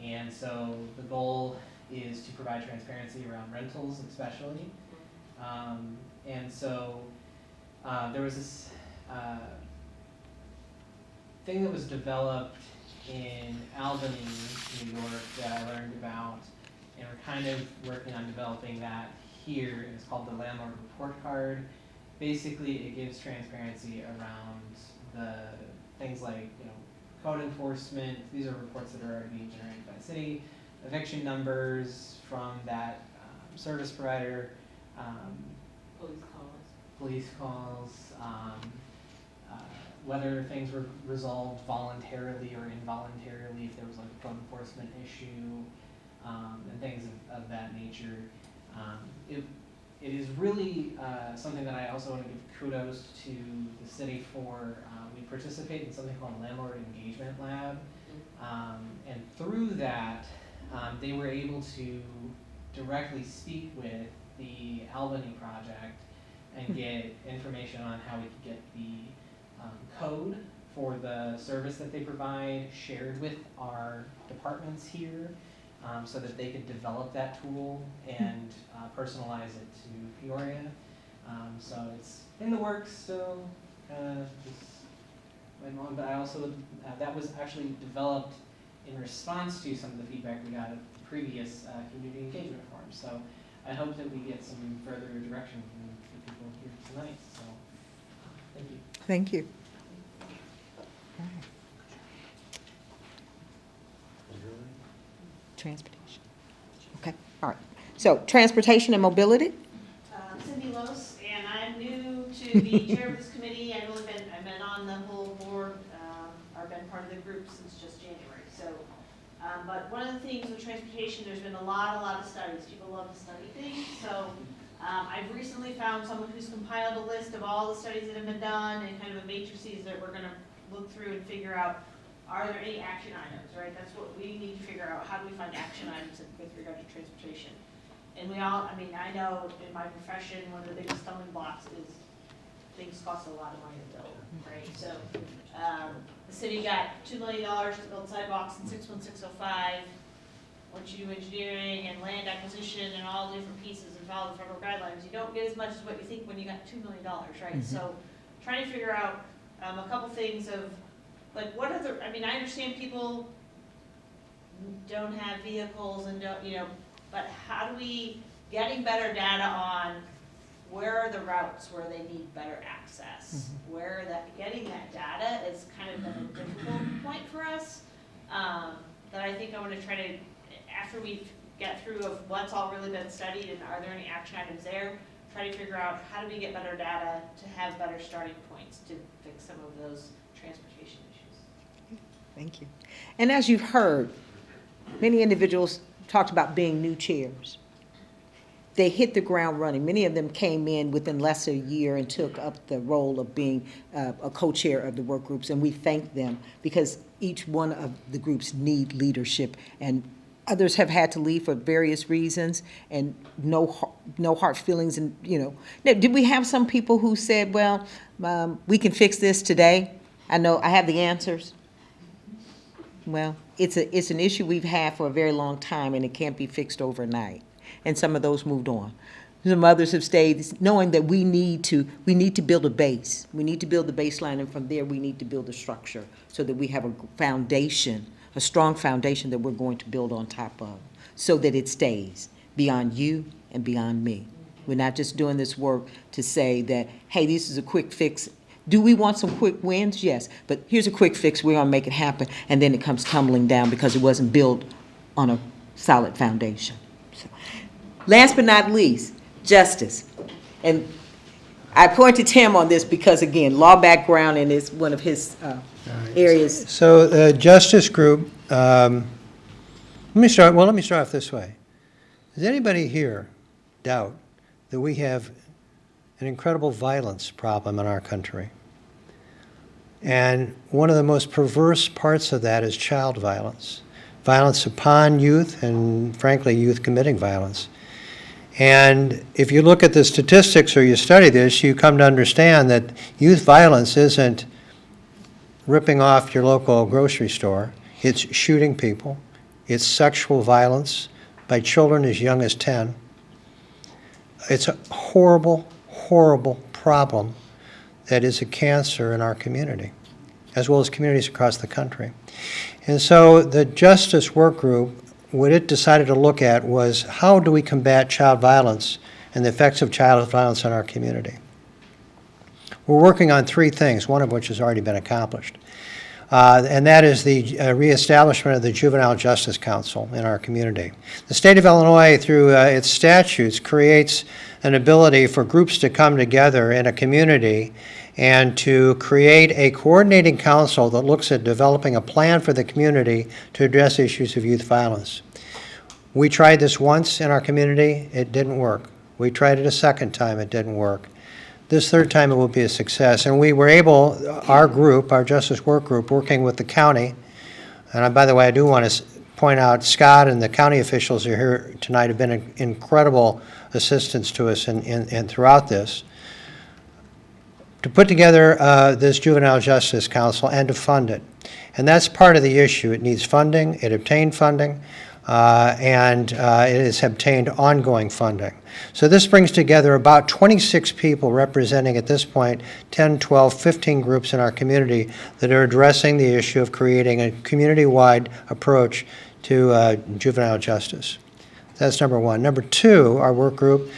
and so the goal is to provide transparency around rentals especially. And so there was this thing that was developed in Albany, New York, that I learned about, and we're kind of working on developing that here, and it's called the Landlord Report Card. Basically, it gives transparency around the things like, code enforcement. These are reports that are already being generated by the city, eviction numbers from that service provider, police calls, whether things were resolved voluntarily or involuntarily, if there was like a code enforcement issue, and things of that nature. It is really something that I also want to give kudos to the city for. We participate in something called Landlord Engagement Lab, and through that, they were able to directly speak with the Albany project and get information on how we could get the code for the service that they provide shared with our departments here, so that they could develop that tool and personalize it to Peoria. So it's in the works still, just went on, but I also, that was actually developed in response to some of the feedback we got at the previous community engagement forum. So I hope that we get some further direction from the people here tonight, so thank you. Thank you. Transportation. Okay, all right. So transportation and mobility? Cindy Los, and I'm new to be chair of this committee. I've been on the whole board, or been part of the group since just January. So, but one of the things with transportation, there's been a lot of studies. People love to study things. So, I've recently found someone who's compiled a list of all the studies that have been done and kind of a matrices that we're going to look through and figure out, are there any action items, right? That's what we need to figure out. How do we find action items with regard to transportation? And we all, I mean, I know in my profession, one of the biggest stumbling blocks is things cost a lot of money to build, right? So, the city got $2 million to build sidewalks in 61605. Once you do engineering and land acquisition and all the different pieces and follow the federal guidelines, you don't get as much as what you think when you got $2 million, right? Mm-hmm. So, trying to figure out a couple things of, like, what are the, I mean, I understand people don't have vehicles and don't, you know, but how do we, getting better data on where are the routes where they need better access? Where that, getting that data is kind of been a difficult point for us. That I think I want to try to, after we get through of what's all really been studied and are there any action items there, try to figure out how do we get better data to have better starting points to fix some of those transportation issues. Thank you. And as you've heard, many individuals talked about being new chairs. They hit the ground running. Many of them came in within less than a year and took up the role of being a co-chair of the work groups, and we thank them because each one of the groups need leadership, and others have had to leave for various reasons, and no hard feelings. And you know, now, did we have some people who said, "Well, we can fix this today"? I know I have the answers. Well, it's an issue we've had for a very long time, and it can't be fixed overnight. And some of those moved on. Some others have stayed, knowing that we need to build a base. We need to build the baseline, and from there we need to build a structure so that we have a foundation, a strong foundation that we're going to build on top of, so that it stays beyond you and beyond me. We're not just doing this work to say that, hey, this is a quick fix. Do we want some quick wins? Yes, but here's a quick fix, we're gonna make it happen, and then it comes tumbling down because it wasn't built on a solid foundation. So, last but not least, justice. And I pointed Tim on this because, again, law background, and it's one of his areas. So the Justice Group, let me start off this way. Does anybody here doubt that we have an incredible violence problem in our country? And one of the most perverse parts of that is child violence. Violence upon youth, and frankly, youth committing violence. And if you look at the statistics or you study this, you come to understand that youth violence isn't ripping off your local grocery store. It's shooting people. It's sexual violence by children as young as 10. It's a horrible, horrible problem that is a cancer in our community, as well as communities across the country. And so the Justice Work Group, what it decided to look at was how do we combat child violence and the effects of child violence on our community. We're working on three things, one of which has already been accomplished. And that is the reestablishment of the Juvenile Justice Council in our community. The state of Illinois, through its statutes, creates an ability for groups to come together in a community and to create a coordinating council that looks at developing a plan for the community to address issues of youth violence. We tried this once in our community, it didn't work. We tried it a second time, it didn't work. This third time it will be a success. And we were able, our group, our Justice Work Group, working with the county, and by the way, I do want to point out, Scott and the county officials who are here tonight have been an incredible assistance to us in throughout this, to put together this Juvenile Justice Council and to fund it. And that's part of the issue. It needs funding, it obtained funding, and it has obtained ongoing funding. So this brings together about 26 people representing at this point 10, 12, 15 groups in our community that are addressing the issue of creating a community-wide approach to juvenile justice. That's number one. Number two, our work group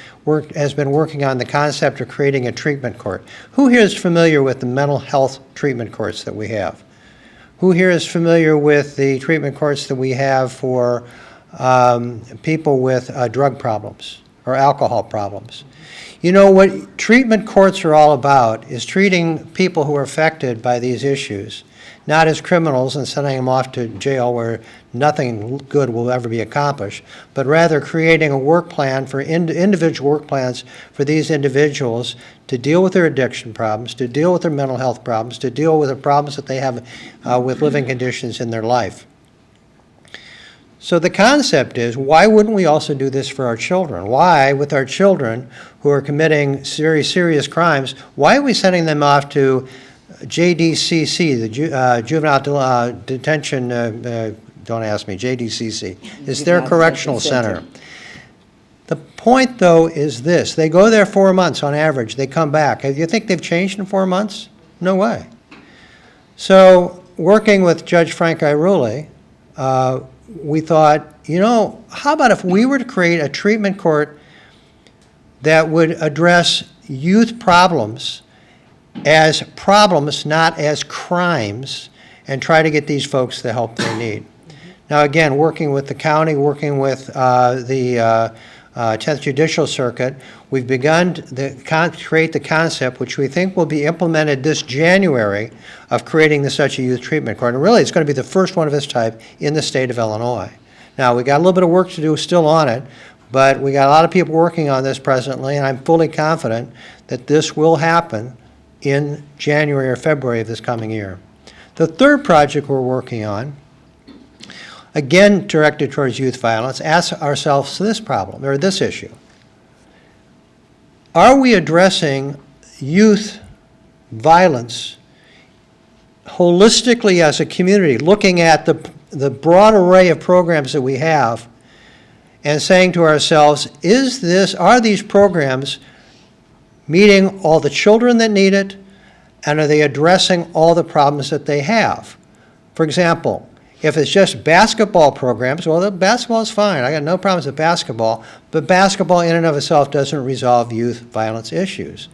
has been working on the concept of creating a treatment court. Who here is familiar with the mental health treatment courts that we have? Who here is familiar with the treatment courts that we have for people with drug problems or alcohol problems? You know, what treatment courts are all about is treating people who are affected by these issues, not as criminals and sending them off to jail where nothing good will ever be accomplished, but rather creating a work plan for individual work plans for these individuals to deal with their addiction problems, to deal with their mental health problems, to deal with the problems that they have with living conditions in their life. So the concept is, why wouldn't we also do this for our children? Why, with our children who are committing very serious crimes, why are we sending them off to JDCC, the Juvenile Detention, don't ask me, JDCC. It's their correctional center. The point, though, is this. They go there 4 months on average. They come back. Do you think they've changed in 4 months? No way. So working with Judge Frank Iruli, we thought, you know, how about if we were to create a treatment court that would address youth problems as problems, not as crimes, and try to get these folks the help they need. Now, again, working with the county, working with the 10th Judicial Circuit, we've begun to create the concept, which we think will be implemented this January, of creating such a youth treatment court. And really, it's going to be the first one of its type in the state of Illinois. Now, we got a little bit of work to do still on it, but we got a lot of people working on this presently, and I'm fully confident that this will happen in January or February of this coming year. The third project we're working on, again directed towards youth violence, ask ourselves this problem, or this issue. Are we addressing youth violence holistically as a community, looking at the broad array of programs that we have and saying to ourselves, are these programs meeting all the children that need it, and are they addressing all the problems that they have? For example, if it's just basketball programs, well, the basketball is fine. I got no problems with basketball, but basketball in and of itself doesn't resolve youth violence issues.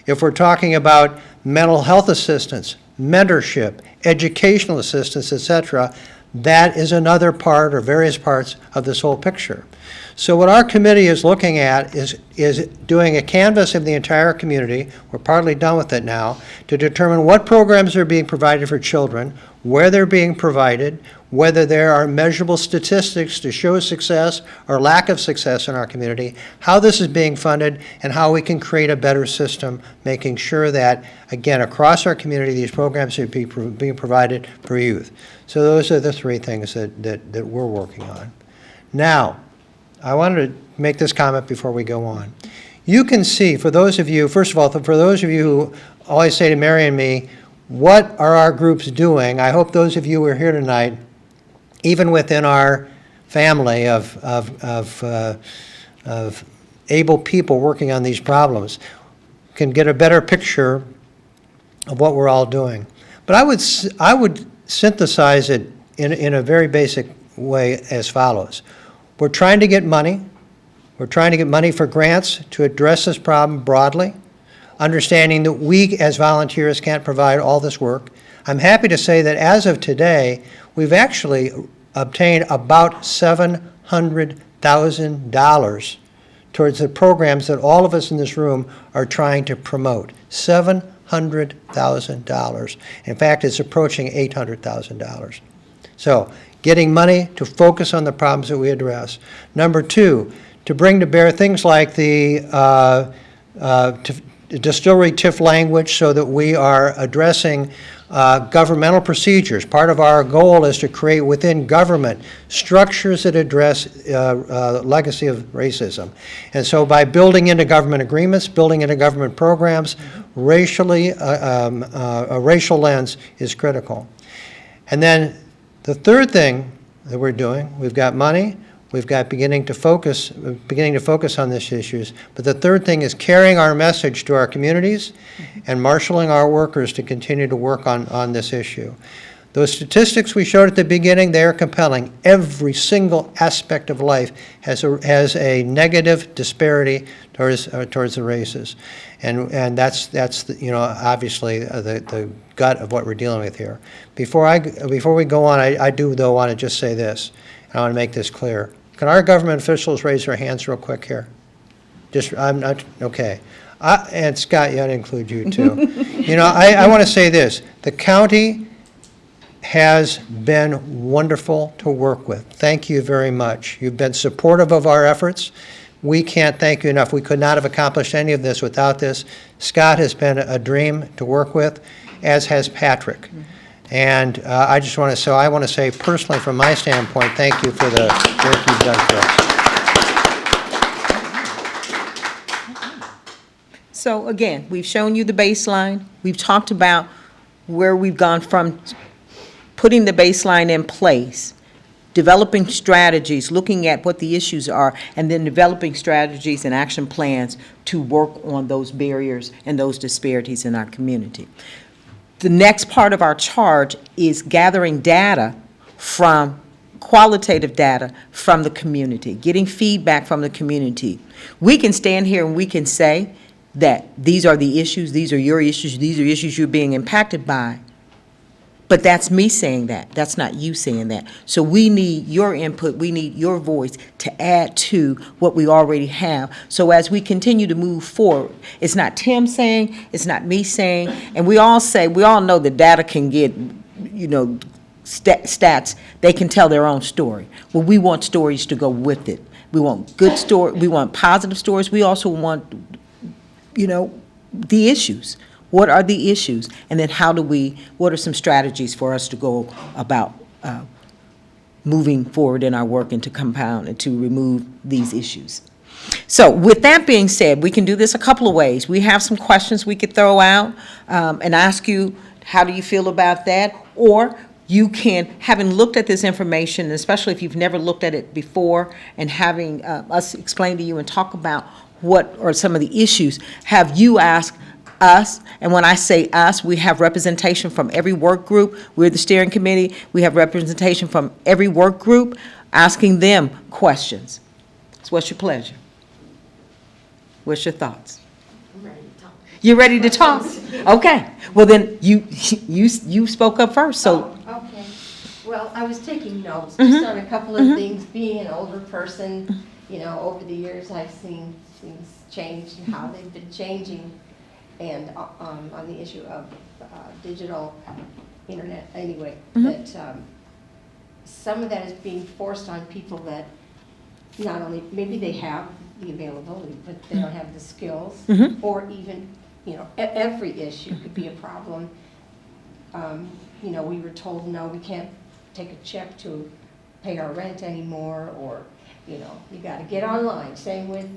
If we're talking about mental health assistance, mentorship, educational assistance, etc., that is another part or various parts of this whole picture. So what our committee is looking at is doing a canvass of the entire community, we're partly done with it now, to determine what programs are being provided for children, where they're being provided, whether there are measurable statistics to show success or lack of success in our community, how this is being funded, and how we can create a better system, making sure that, again, across our community, these programs are being provided for youth. So those are the three things that we're working on. Now, I wanted to make this comment before we go on. You can see, for those of you, first of all, for those of you who always say to Mary and me, what are our groups doing? I hope those of you who are here tonight, even within our family of able people working on these problems, can get a better picture of what we're all doing. But I would synthesize it in a very basic way as follows. We're trying to get money. We're trying to get money for grants to address this problem broadly, understanding that we as volunteers can't provide all this work. I'm happy to say that as of today, we've actually obtained about $700,000 towards the programs that all of us in this room are trying to promote. $700,000. In fact, it's approaching $800,000. So getting money to focus on the problems that we address. Number two, to bring to bear things like the distillery TIF language so that we are addressing governmental procedures. Part of our goal is to create within government structures that address legacy of racism. And so by building into government agreements, building into government programs, a racial lens is critical. And then the third thing that we're doing, we've got money, we've got beginning to focus on these issues, but the third thing is carrying our message to our communities and marshaling our workers to continue to work on this issue. Those statistics we showed at the beginning, they are compelling. Every single aspect of life has a negative disparity towards the races. And that's obviously the gut of what we're dealing with here. Before we go on, I do, though, want to just say this, and I want to make this clear. Can our government officials raise their hands real quick here? I'm not, okay. And Scott, yeah, I'd include you, too. I want to say this. The county has been wonderful to work with. Thank you very much. You've been supportive of our efforts. We can't thank you enough. We could not have accomplished any of this without this. Scott has been a dream to work with, as has Patrick. And I want to say personally, from my standpoint, thank you for the work you've done for us. So again, we've shown you the baseline. We've talked about where we've gone from putting the baseline in place, developing strategies, looking at what the issues are, and then developing strategies and action plans to work on those barriers and those disparities in our community. The next part of our charge is gathering qualitative data from the community, getting feedback from the community. We can stand here and we can say that these are the issues, these are your issues, these are issues you're being impacted by. But that's me saying that. That's not you saying that. So we need your input, we need your voice to add to what we already have. So as we continue to move forward, it's not Tim saying, it's not me saying, and we all know that data can get, stats, they can tell their own story. Well, we want stories to go with it. We want good story, we want positive stories. We also want, the issues. What are the issues? And then what are some strategies for us to go about moving forward in our work and to compound and to remove these issues? So with that being said, we can do this a couple of ways. We have some questions we could throw out and ask you, how do you feel about that? Or you can, having looked at this information, especially if you've never looked at it before, and having us explain to you and talk about what are some of the issues, have you ask us, and when I say us, we have representation from every work group. We're the steering committee. We have representation from every work group, asking them questions. So what's your pleasure? What's your thoughts? I'm ready to talk. You're ready to talk? Okay. Well, then you spoke up first, so. Oh, okay. Well, I was taking notes just on a couple of things. Being an older person, over the years I've seen things change and how they've been changing. And on the issue of digital internet, anyway, that some of that is being forced on people that not only, maybe they have the availability, but they don't have the skills, or even, every issue could be a problem. We were told, no, we can't take a check to pay our rent anymore, or, you got to get online. Same with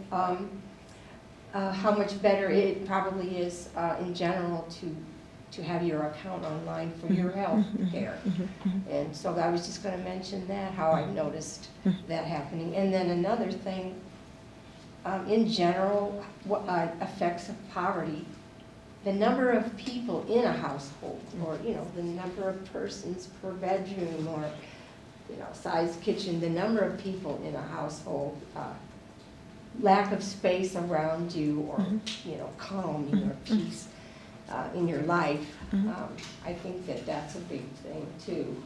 how much better it probably is in general to have your account online for your health care. And so I was just going to mention that, how I've noticed that happening. And then another thing, in general, what effects of poverty, the number of people in a household, or the number of persons per bedroom, or size kitchen, the number of people in a household, lack of space around you, or calming or peace in your life. I think that's a big thing too.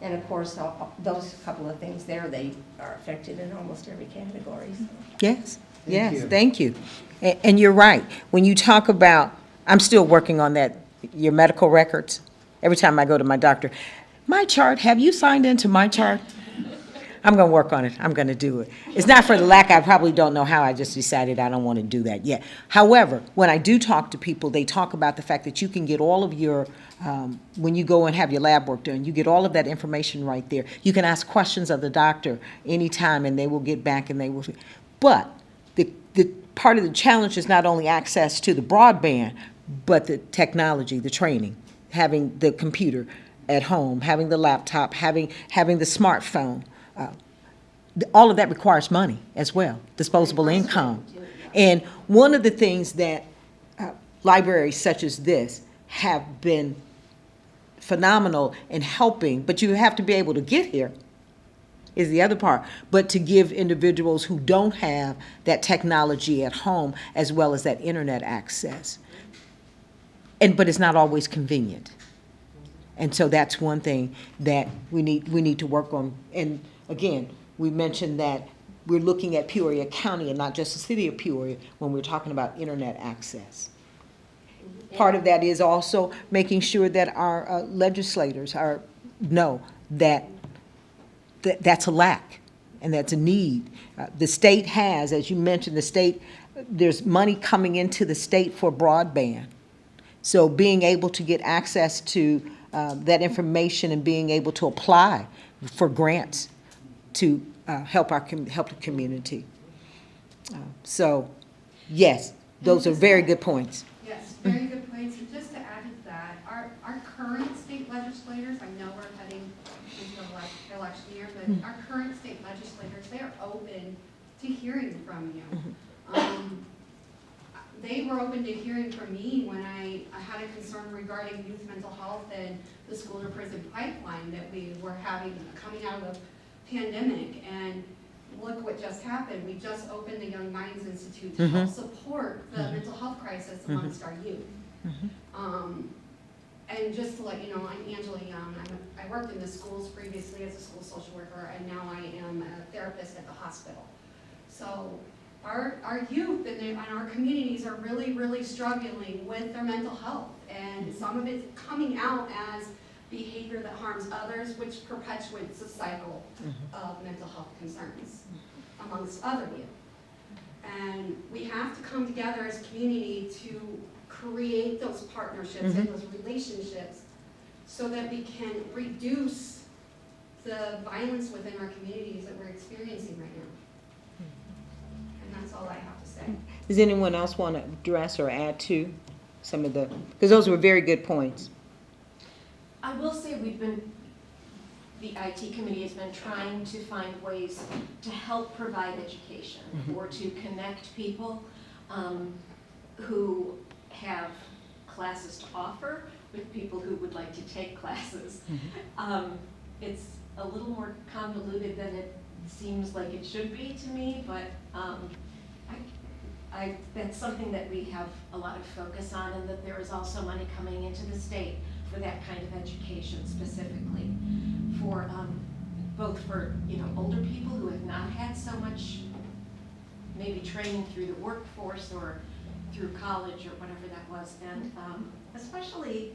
And of course, those couple of things there, they are affected in almost every category. So. Yes, thank you. And you're right. When you talk about, I'm still working on that, your medical records. Every time I go to my doctor, My chart, have you signed into my chart? I'm going to work on it. I'm going to do it. It's not for the lack, I probably don't know how. I just decided I don't want to do that yet. However, when I do talk to people, they talk about the fact that you can get all of your, when you go and have your lab work done, you get all of that information right there. You can ask questions of the doctor anytime, and they will get back and they will. But the part of the challenge is not only access to the broadband, but the technology, the training, having the computer at home, having the laptop, having the smartphone. All of that requires money as well, disposable income. And one of the things that libraries such as this have been phenomenal in helping, but you have to be able to get here, is the other part, but to give individuals who don't have that technology at home as well as that internet access. But it's not always convenient. And so that's one thing that we need to work on. And again, we mentioned that we're looking at Peoria County and not just the city of Peoria when we're talking about internet access. Part of that is also making sure that our legislators know that that's a lack and that's a need. The state has, as you mentioned, there's money coming into the state for broadband. So being able to get access to that information and being able to apply for grants to help the community. So, yes, those are very good points. Yes, very good points. And just to add to that, our current state legislators, I know we're heading into the election year, but our current state legislators, they are open to hearing from you. They were open to hearing from me when I had a concern regarding youth mental health and the school to prison pipeline that we were having coming out of the pandemic. And look what just happened. We just opened the Young Minds Institute to help support the mental health crisis amongst our youth. And just to let you know, I'm Angela Young. I worked in the schools previously as a school social worker, and now I am a therapist at the hospital. So our youth and our communities are really, really struggling with their mental health. And some of it's coming out as behavior that harms others, which perpetuates a cycle of mental health concerns amongst other youth. And we have to come together as a community to create those partnerships and those relationships so that we can reduce the violence within our communities that we're experiencing right now. And that's all I have to say. Does anyone else want to address or add to some of because those were very good points. I will say the IT committee has been trying to find ways to help provide education or to connect people who have classes to offer with people who would like to take classes. It's a little more convoluted than it seems like it should be to me, but that's something that we have a lot of focus on, and that there is also money coming into the state for that kind of education specifically for both for older people who have not had so much maybe training through the workforce or through college or whatever that was, and especially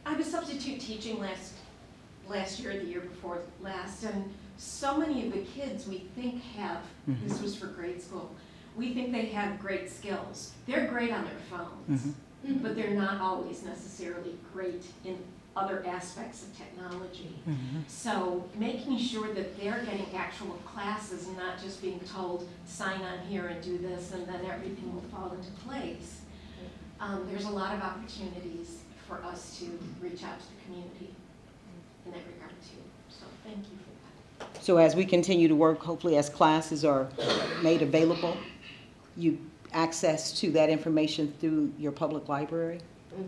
I was substitute teaching last year, the year before last, and so many of the kids we think have, this was for grade school, we think they have great skills. They're great on their phones, but they're not always necessarily great in other aspects of technology. So making sure that they're getting actual classes and not just being told, sign on here and do this, and then everything will fall into place. There's a lot of opportunities for us to reach out to the community in that regard too. So thank you for that. So as we continue to work, hopefully as classes are made available, you access to that information through your public library,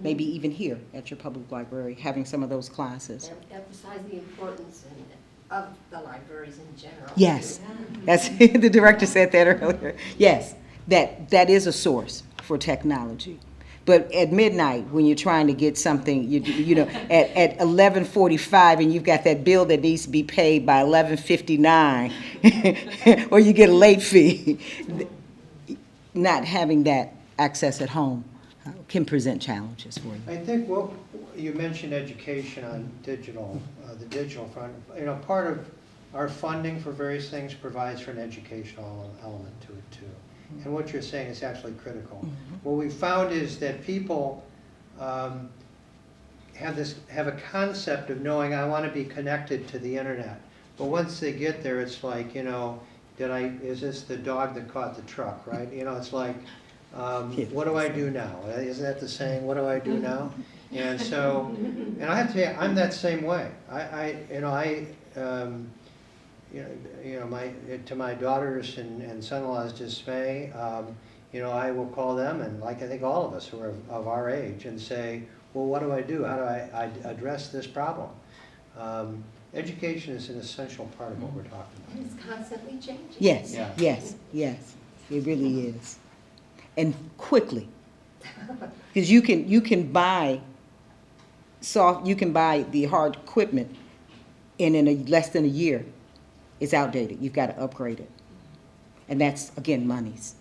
maybe even here at your public library, having some of those classes. Emphasize the importance of the libraries in general. Yes, that's the director said that earlier. Yes, that is a source for technology. But at midnight, when you're trying to get something, at 11:45, and you've got that bill that needs to be paid by 11:59, or you get a late fee, not having that access at home can present challenges for you. I think what, you mentioned education on digital, the digital front. You know, part of our funding for various things provides for an educational element to it too. And what you're saying is absolutely critical. What we found is that people have a concept of knowing, I want to be connected to the internet. But once they get there, it's like, you know, is this the dog that caught the truck, right? You know, it's like, what do I do now? Isn't that the saying, what do I do now? And so, and I have to tell you, I'm that same way. To my daughters and son-in-law's dismay, I will call them, and like I think all of us who are of our age, and say, well, what do I do? How do I address this problem? Education is an essential part of what we're talking about. And it's constantly changing. Yes, Yeah. yes, yes, it really is. And quickly. Because you can buy the hard equipment, and in less than a year, it's outdated. You've got to upgrade it. And that's, again, monies.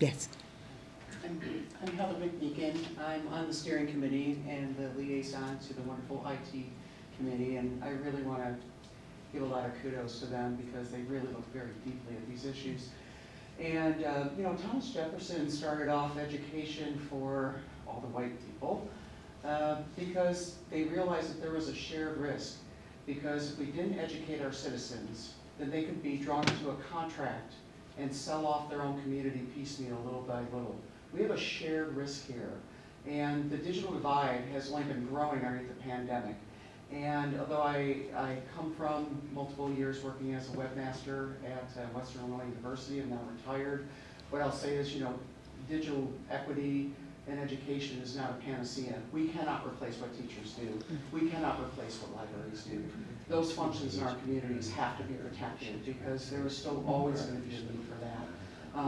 Yes. I'm Heather McMeekin. I'm on the steering committee and the liaison to the wonderful IT committee, and I really want to give a lot of kudos to them because they really look very deeply at these issues. And, Thomas Jefferson started off education for all the white people because they realized that there was a shared risk. Because if we didn't educate our citizens, then they could be drawn into a contract and sell off their own community piecemeal, little by little. We have a shared risk here. And the digital divide has only been growing underneath the pandemic. And although I come from multiple years working as a webmaster at Western Illinois University, I'm now retired, what I'll say is, digital equity and education is not a panacea. We cannot replace what teachers do. We cannot replace what libraries do. Those functions in our communities have to be protected because there is still always going to be a need for that.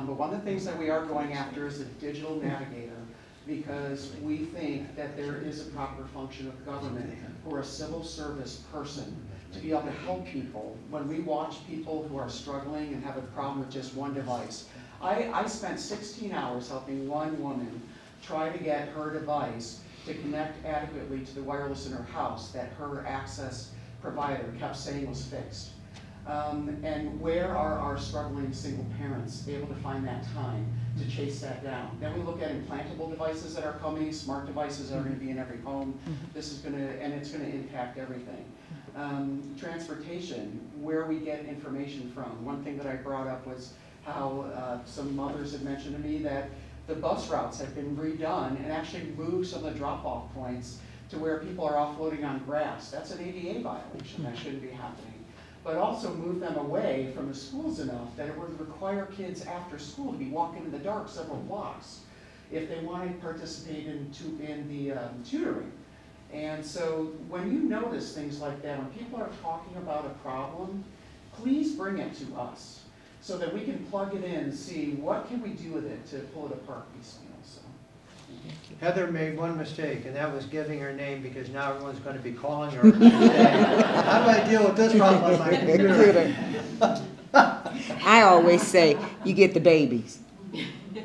But one of the things that we are going after is a digital navigator, because we think that there is a proper function of government for a civil service person to be able to help people. When we watch people who are struggling and have a problem with just one device, I spent 16 hours helping one woman try to get her device to connect adequately to the wireless in her house that her access provider kept saying was fixed. And where are our struggling single parents able to find that time to chase that down? Then we look at implantable devices that are coming, smart devices that are going to be in every home. This is going to, and it's going to impact everything. Transportation, where we get information from. One thing that I brought up was how some mothers had mentioned to me that the bus routes have been redone and actually moved some of the drop-off points to where people are offloading on grass. That's an ADA violation. That shouldn't be happening. But also move them away from the schools enough that it would require kids after school to be walking in the dark several blocks if they want to participate in the tutoring. And so when you notice things like that, when people are talking about a problem, please bring it to us so that we can plug it in and see what can we do with it to pull it apart piecemeal. So. Heather made one mistake, and that was giving her name, because now everyone's going to be calling her and saying, how do I deal with this problem on my computer? I always say, you get the babies,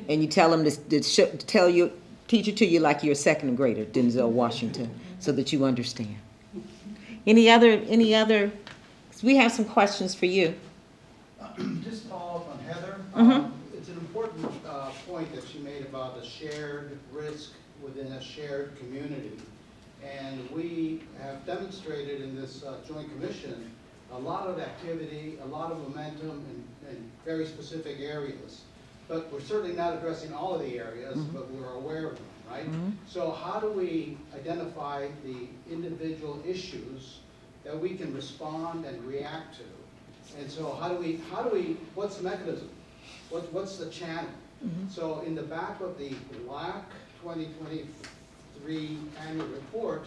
and you tell them teach it to you like you're a second grader, Denzel Washington, so that you understand. Any other, we have some questions for you. Just follow up on Heather. It's an important point that she made about the shared risk within a shared community. And we have demonstrated in this joint commission a lot of activity, a lot of momentum in very specific areas. But we're certainly not addressing all of the areas, but we're aware of them, right? So how do we identify the individual issues that we can respond and react to? And so how do we, what's the mechanism? What's the channel? So in the back of the black 2023 annual report,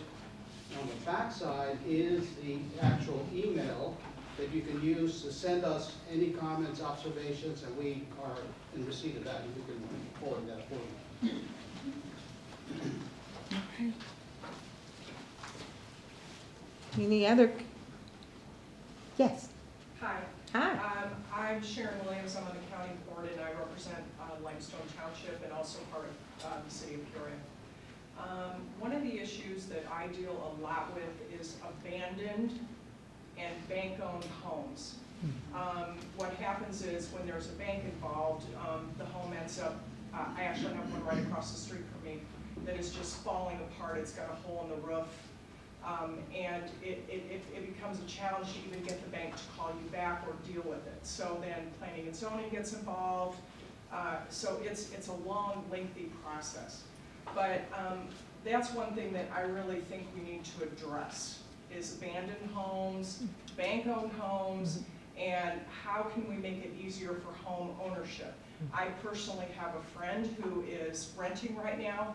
on the back side is the actual email that you can use to send us any comments, observations, and we are in receipt of that, and we can forward that for you. Okay. Any other? Yes. Hi. Hi. I'm Sharon Williams. I'm on the county board and I represent Limestone Township. Township and also part of the city of Peoria. One of the issues that I deal a lot with is abandoned and bank-owned homes. What happens is when there's a bank involved, the home ends up, I actually have one right across the street from me that is just falling apart. It's got a hole in the roof. And it becomes a challenge to even get the bank to call you back or deal with it. So then planning and zoning gets involved. So it's a long, lengthy process. But that's one thing that I really think we need to address is abandoned homes, bank-owned homes, and how can we make it easier for home ownership? I personally have a friend who is renting right now.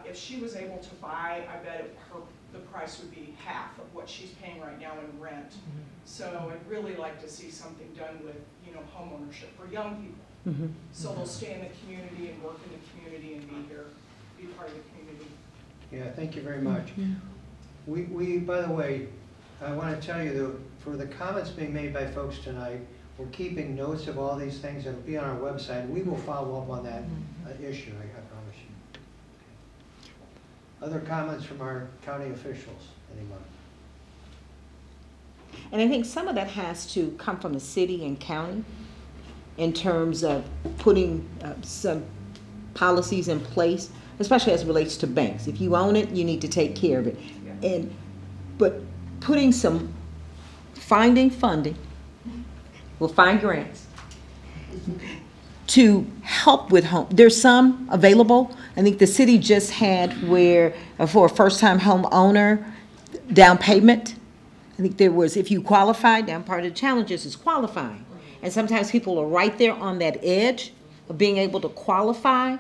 If she was able to buy, I bet the price would be half of what she's paying right now in rent. So I'd really like to see something done with, home ownership for young people. So they'll stay in the community and work in the community and be here, be part of the community. Yeah, thank you very much. We, by the way, I want to tell you that for the comments being made by folks tonight, we're keeping notes of all these things. It'll be on our website. We will follow up on that issue, I promise you. Other comments from our county officials, anyone? And I think some of that has to come from the city and county in terms of putting some policies in place, especially as it relates to banks. If you own it, you need to take care of it. But putting finding funding, we'll find grants to help with home. There's some available. I think the city just had where for a first-time home owner, down payment. I think there was, if you qualified, now part of the challenges is qualifying. And sometimes people are right there on that edge of being able to qualify.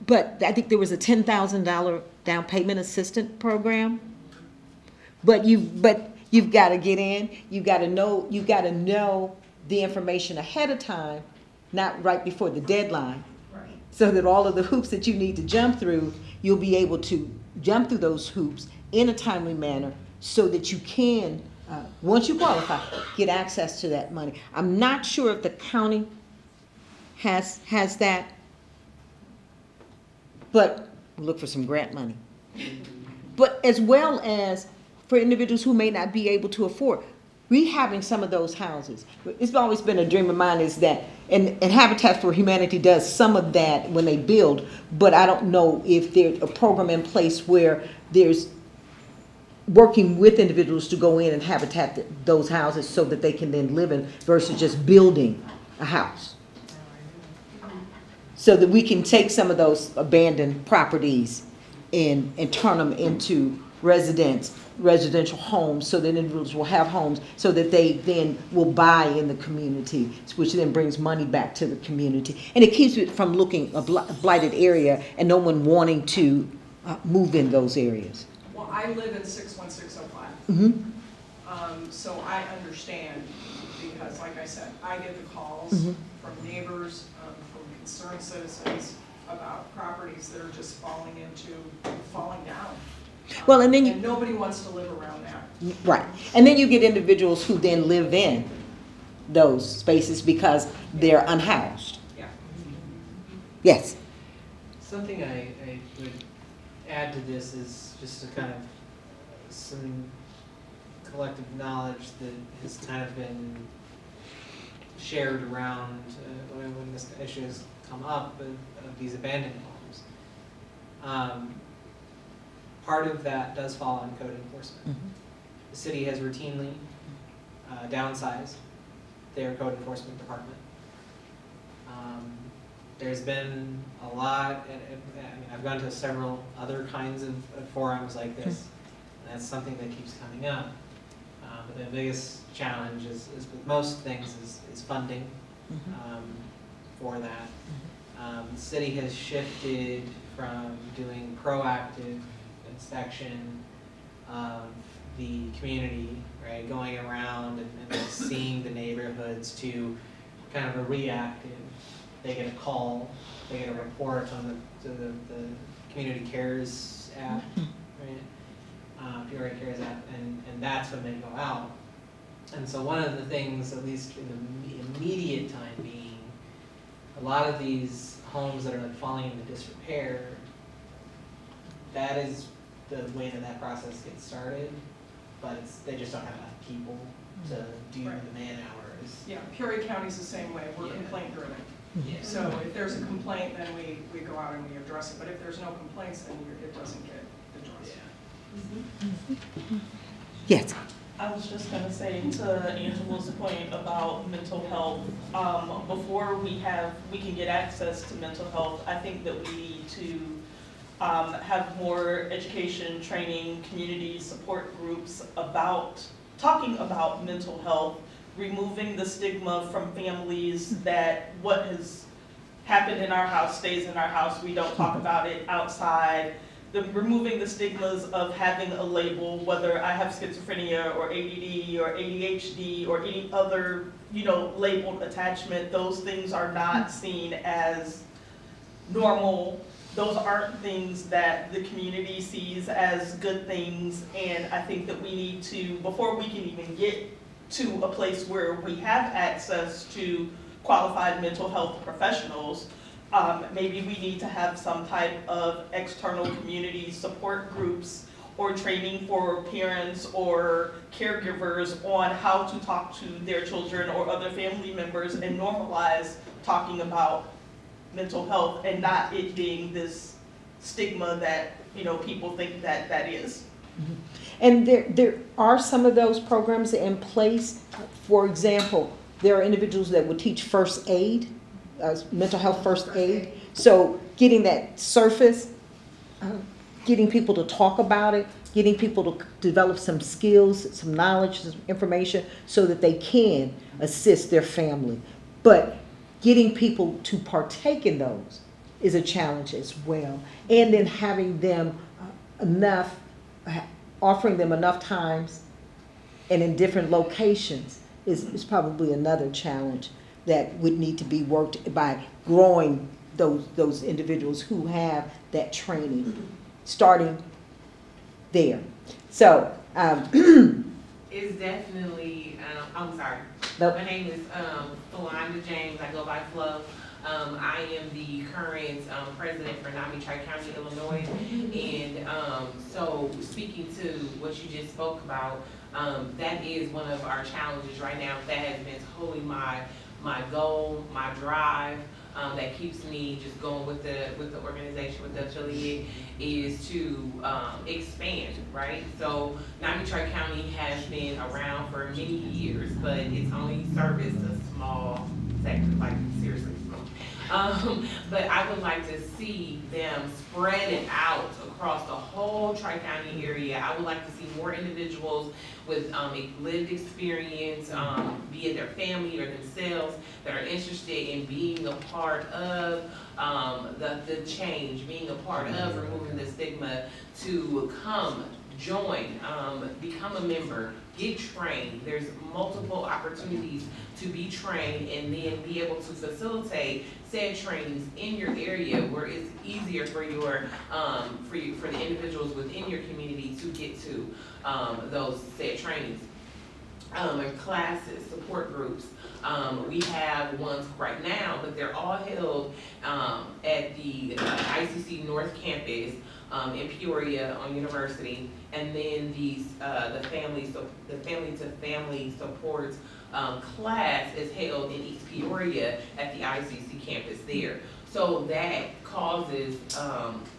But I think there was a $10,000 down payment assistant program. But you've got to get in. You got to know the information ahead of time, not right before the deadline. Right. So that all of the hoops that you need to jump through, you'll be able to jump through those hoops in a timely manner so that you can, once you qualify, get access to that money. I'm not sure if the county has that, but look for some grant money. But as well as for individuals who may not be able to afford, rehabbing some of those houses. It's always been a dream of mine is that, and Habitat for Humanity does some of that when they build, but I don't know if there's a program in place where there's working with individuals to go in and habitat those houses so that they can then live in versus just building a house. So that we can take some of those abandoned properties and turn them into residential homes so that individuals will have homes so that they then will buy in the community, which then brings money back to the community. And it keeps it from looking a blighted area and no one wanting to move in those areas. Well, I live in 61605. So I understand because, like I said, I get the calls from neighbors, from concerned citizens about properties that are just falling down. Well, and then and nobody wants to live around that. Right. And then you get individuals who then live in those spaces because they're unhoused. Yeah. Yes. Something I would add to this is just a kind of some collective knowledge that has kind of been shared around when this issue has come up of these abandoned homes. Part of that does fall on code enforcement. The city has routinely downsized their code enforcement department. There's been a lot, I've gone to several other kinds of forums like this, and that's something that keeps coming up. But the biggest challenge is with most things is funding for that. The city has shifted from doing proactive inspection of the community, right, going around and seeing the neighborhoods to kind of a reactive. They get a call, they get a report on the Community Cares app, right, Peoria Cares app, and that's when they go out. And so one of the things, at least in the immediate time being, a lot of these homes that are like falling into disrepair, that is the way that process gets started, but they just don't have enough people to do Right. the man hours. Yeah, Peoria County's the same way, we're Yeah. complaint driven. Yeah. So if there's a complaint, then we go out and we address it, but if there's no complaints, then it doesn't get addressed. Yes. I was just gonna say to Angela's point about mental health, before we can get access to mental health, I think that we need to have more education, training, community support groups about, talking about mental health, removing the stigma from families that what has happened in our house stays in our house, we don't talk about it outside. Removing the stigmas of having a label, whether I have schizophrenia or ADD or ADHD or any other, labeled attachment, those things are not seen as normal. Those aren't things that the community sees as good things, and I think that we need to, before we can even get to a place where we have access to qualified mental health professionals, maybe we need to have some type of external community support groups or training for parents or caregivers on how to talk to their children or other family members and normalize talking about mental health and not it being this stigma that, people think that is. And there are some of those programs in place. For example, there are individuals that would teach first aid, mental health first aid. So getting that surface, getting people to talk about it, getting people to develop some skills, some knowledge, some information so that they can assist their family. But getting people to partake in those is a challenge as well. And then having them offering them enough times and in different locations is probably another challenge that would need to be worked by growing those individuals who have that training, starting there. So, It's definitely, I'm sorry. Nope. My name is Philonda James. I go by Flo. I am the current president for NAMI Tri-County, Illinois. And so speaking to what you just spoke about, that is one of our challenges right now. That has been totally my goal, my drive. That keeps me just going with the organization, with the affiliate, is to expand, right? So NAMI Tri-County has been around for many years, but it's only serviced a small sector, like seriously small. But I would like to see them spread it out across the whole Tri-County area. I would like to see more individuals with lived experience, be it their family or themselves, that are interested in being a part of the change, being a part of removing the stigma, to come, join, become a member, get trained. There's multiple opportunities to be trained and then be able to facilitate said trainings in your area where it's easier for for the individuals within your community to get to those said trainings. And classes, support groups. We have ones right now, but they're all held at the ICC North Campus in Peoria on University, and then the family to family support class is held in East Peoria at the ICC campus there. So that causes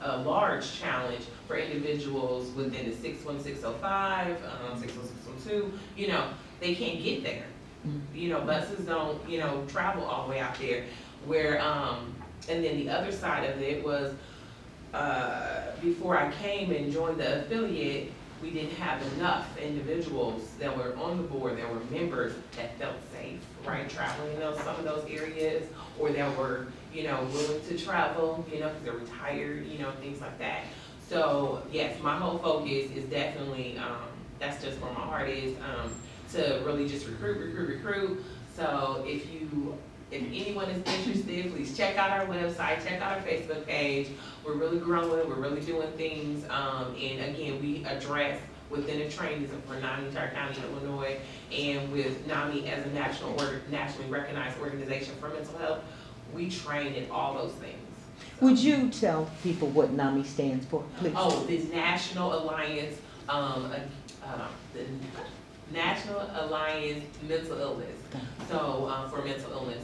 a large challenge for individuals within the 61605, 60612, they can't get there. Buses don't, travel all the way out there. Where, and then the other side of it was, before I came and joined the affiliate, we didn't have enough individuals that were on the board, that were members, that felt safe, right, traveling in some of those areas, or that were, willing to travel, because they're retired, things like that. So, yes, my whole focus is definitely, that's just where my heart is, to really just recruit. So if anyone is interested, please check out our website, check out our Facebook page. We're really growing, we're really doing things, and again, we address within the trainings for NAMI Tri-County, Illinois, and with NAMI as a nationally recognized organization for mental health, we train in all those things. Would you tell people what NAMI stands for, please? Oh, the National Alliance, the National Alliance Mental Illness. So, for mental illness,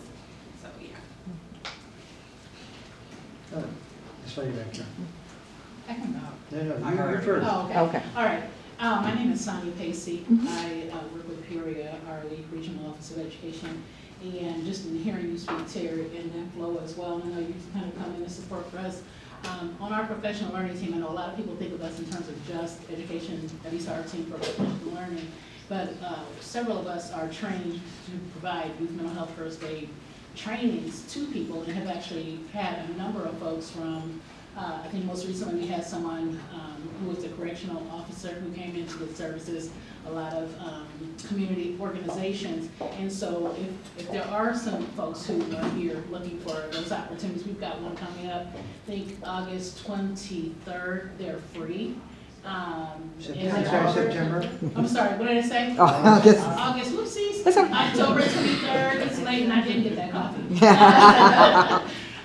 so, yeah. This lady back there. I can go. No, no, I you heard. first. Oh, okay. Okay. All right. My name is Sonia Pacey. I work with Peoria, our lead regional office of education. And just in hearing you speak, Terry, and then Flo as well, I know you kind of come in to support for us. On our professional learning team, I know a lot of people think of us in terms of just education, at least our team for professional learning. But several of us are trained to provide youth mental health first aid trainings to people and have actually had a number of folks from, I think most recently we had someone who was a correctional officer who came into the services, a lot of community organizations. And so if there are some folks who are here looking for those opportunities, we've got one coming up, I think August 23rd, they're free. September? I'm sorry, what did I say? August. August, whoopsies. That's okay. October 23rd, it's late and I didn't get that coffee.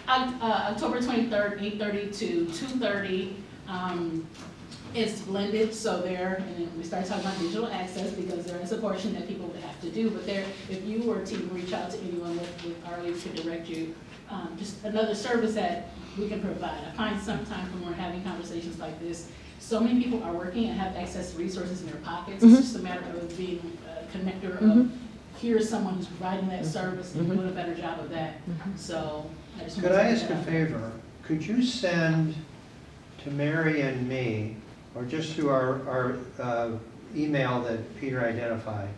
October 23rd, 8:30 to 2:30. It's blended, so there, and then we start talking about digital access because there is a portion that people would have to do, but there, if you were to reach out to anyone with our leads to direct you, just another service that we can provide. I find sometimes when we're having conversations like this, so many people are working and have access to resources in their pockets. It's just a matter of being a connector of, here's someone who's providing that service and doing a better job of that. So I just want Could to I say ask that a out. favor? Could you send to Mary and me, or just through our email that Peter identified,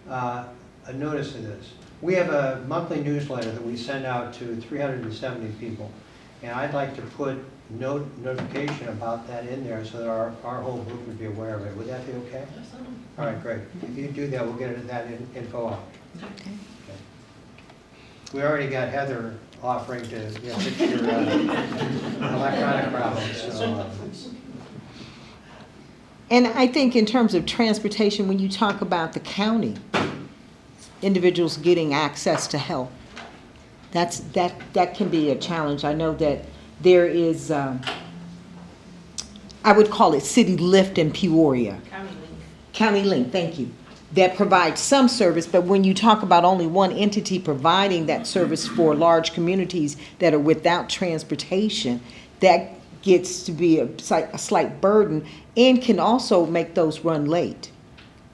a notice of this? We have a monthly newsletter that we send out to 370 people, and I'd like to put notification about that in there so that our whole group would be aware of it. Would that be okay? Absolutely. All right, great. If you do that, we'll get that info out. Okay. We already got Heather offering to fix your electronic problems, so. And I think in terms of transportation, when you talk about the county, individuals getting access to help, that can be a challenge. I know that there is, I would call it City Lift in Peoria. County Link. County Link, thank you, that provides some service, but when you talk about only one entity providing that service for large communities that are without transportation, that gets to be a slight burden and can also make those run late,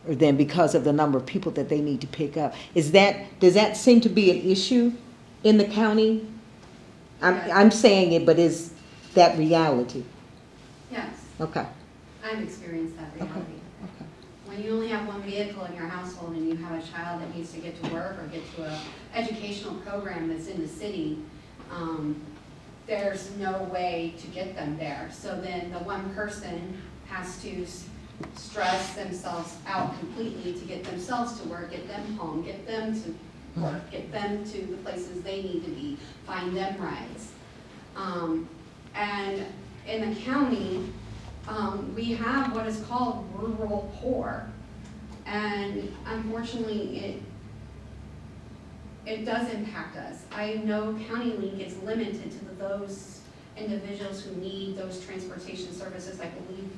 or then because of the number of people that they need to pick up. Does that seem to be an issue in the county? I'm saying it, but is that reality? Yes, Okay. I've experienced that reality. Okay. When you only have one vehicle in your household and you have a child that needs to get to work or get to a educational program that's in the city, there's no way to get them there. So then the one person has to stress themselves out completely to get themselves to work, get them home, get them to work, get them to the places they need to be, find them rides. And in the county, we have what is called rural poor. And unfortunately, it does impact us. I know County Link is limited to those individuals who need those transportation services. I believe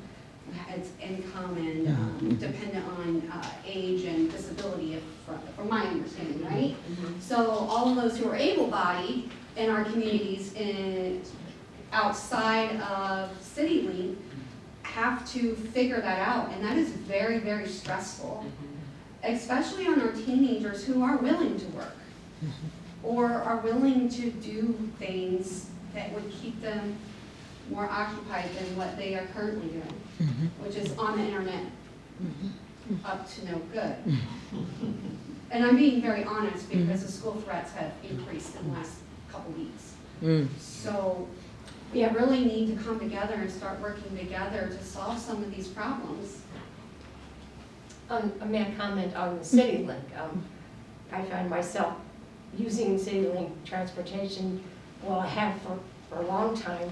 it's income and dependent on age and disability, from my understanding, right? So all of those who are able-bodied in our communities outside of CityLink have to figure that out, and that is very, very stressful, especially on our teenagers who are willing to work or are willing to do things that would keep them more occupied than what they are currently doing, which is on the internet, up to no good. And I'm being very honest because the school threats have increased in the last couple weeks. So we really need to come together and start working together to solve some of these problems. May I comment on the CityLink? I find myself using CityLink transportation, well, I have for a long time.